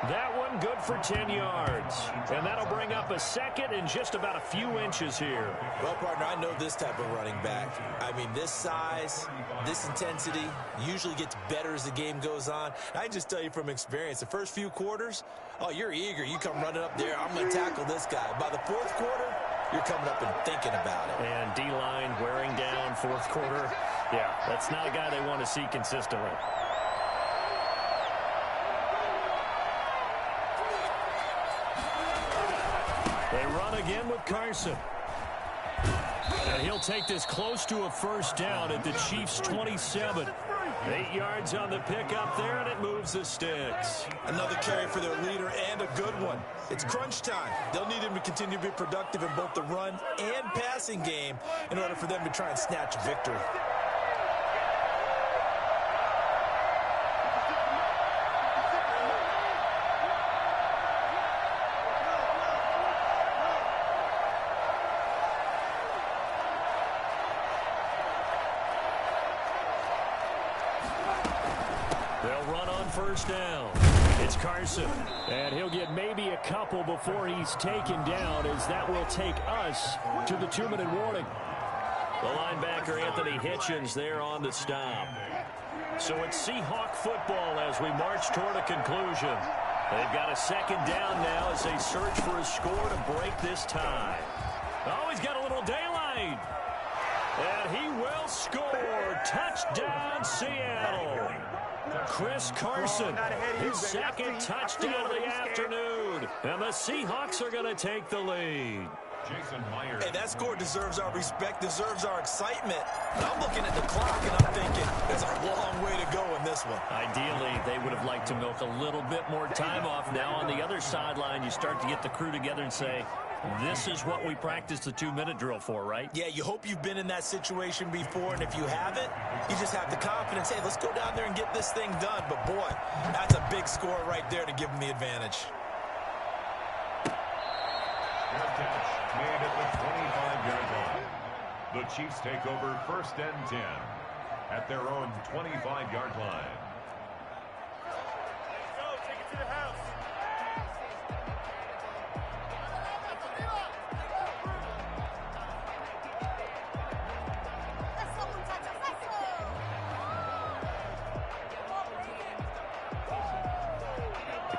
That one good for 10 yards. And that'll bring up a 2nd and just about a few inches here. Well, partner, I know this type of running back. I mean, this size, this intensity usually gets better as the game goes on. I can just tell you from experience, the first few quarters, oh, you're eager. You come running up there, I'm going to tackle this guy. By the 4th quarter, you're coming up and thinking about it. And D-line wearing down 4th quarter. Yeah, that's not a guy they want to see consistently. They run again with Carson. And he'll take this close to a first down at the Chiefs' 27. 8 yards on the pickup there, and it moves the sticks. Another carry for their leader, and a good one. It's crunch time. They'll need him to continue to be productive in both the run and passing game in order for them to try and snatch a victory. First down. It's Carson. And he'll get maybe a couple before he's taken down, as that will take us to the 2-minute warning. The linebacker, Anthony Hitchens, there on the stop. So it's Seahawk football as we march toward a conclusion. They've got a 2nd down now as they search for a score to break this tie. Oh, he's got a little daylight. And he will score. Touchdown, Seattle. Chris Carson, his 2nd touchdown of the afternoon. And the Seahawks are going to take the lead. Hey, that score deserves our respect, deserves our excitement. And I'm looking at the clock, and I'm thinking there's a long way to go in this one. Ideally, they would have liked to milk a little bit more time off. Now on the other sideline, you start to get the crew together and say, this is what we practiced the 2-minute drill for, right? Yeah, you hope you've been in that situation before, and if you haven't, you just have the confidence, hey, let's go down there and get this thing done. But, boy, that's a big score right there to give them the advantage. Made at the 25-yard line. The Chiefs take over 1st and 10 at their own 25-yard line.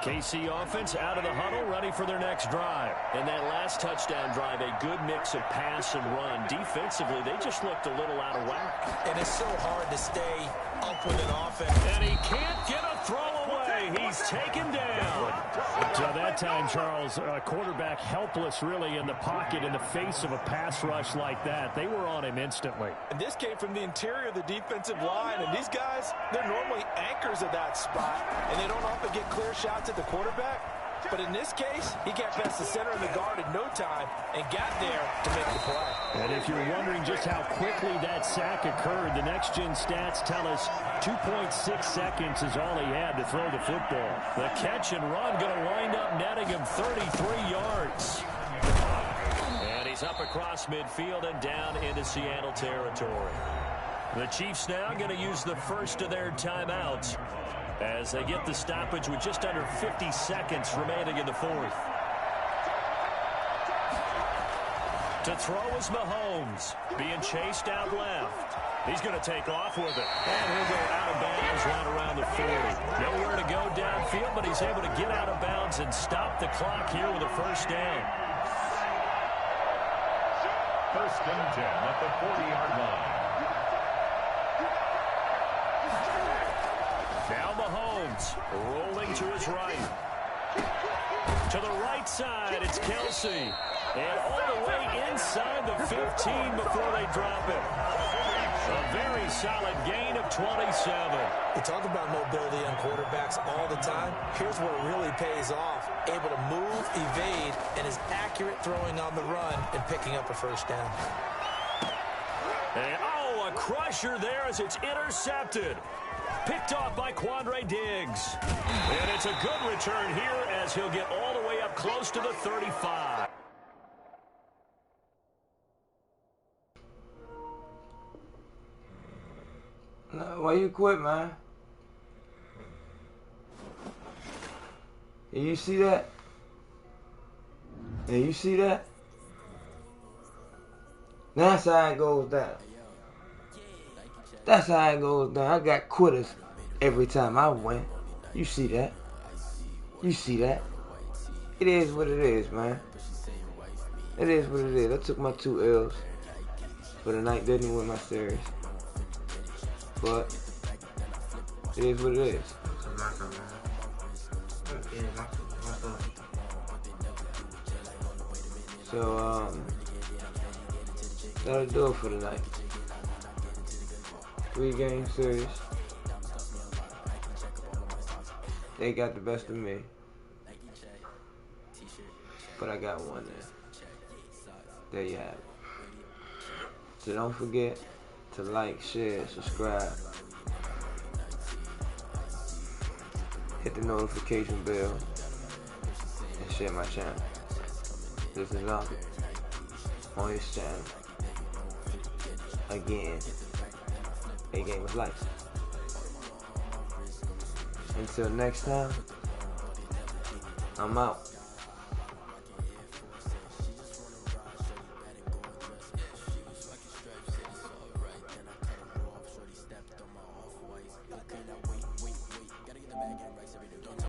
KC offense out of the huddle, ready for their next drive. And that last touchdown drive, a good mix of pass and run. Defensively, they just looked a little out of whack. And it's so hard to stay up with an offense. And he can't get a throw away. He's taken down. So that time, Charles, quarterback helpless really in the pocket in the face of a pass rush like that. They were on him instantly. And this came from the interior of the defensive line. And these guys, they're normally anchors of that spot. And they don't often get clear shots at the quarterback. But in this case, he got past the center of the guard in no time and got there to make the play. And if you're wondering just how quickly that sack occurred, the next-gen stats tell us 2.6 seconds is all he had to throw the football. The catch and run going to wind up netting him 33 yards. And he's up across midfield and down into Seattle territory. The Chiefs now going to use the first of their timeouts as they get the stoppage with just under 50 seconds remaining in the fourth. To throw is Mahomes, being chased out left. He's going to take off with it, and he'll go out of bounds right around the 40. Nowhere to go downfield, but he's able to get out of bounds and stop the clock here with a first down. First and 10 at the 40-yard line. Now Mahomes rolling to his right. To the right side, it's Kelsey. And all the way inside the 15 before they drop it. A very solid gain of 27. We talk about mobility on quarterbacks all the time. Here's where it really pays off. Able to move, evade, and is accurate throwing on the run and picking up a first down. And, a crusher there as it's intercepted. Picked off by Quandre Diggs. And it's a good return here as he'll get all the way up close to the 35. No, why you quit, man? And you see that? And you see that? That's how it goes down. That's how it goes down. I got quitters every time I win. You see that? You see that? It is what it is, man. It is what it is. I took my 2 L's for the night. Didn't win my series. But it is what it is. So, that'll do it for tonight. 3-game series. They got the best of me. But I got one there. There you have it. So don't forget to like, share, subscribe. Hit the notification bell and share my channel. This is Uncle on his channel. Again, a game of life. Until next time, I'm out.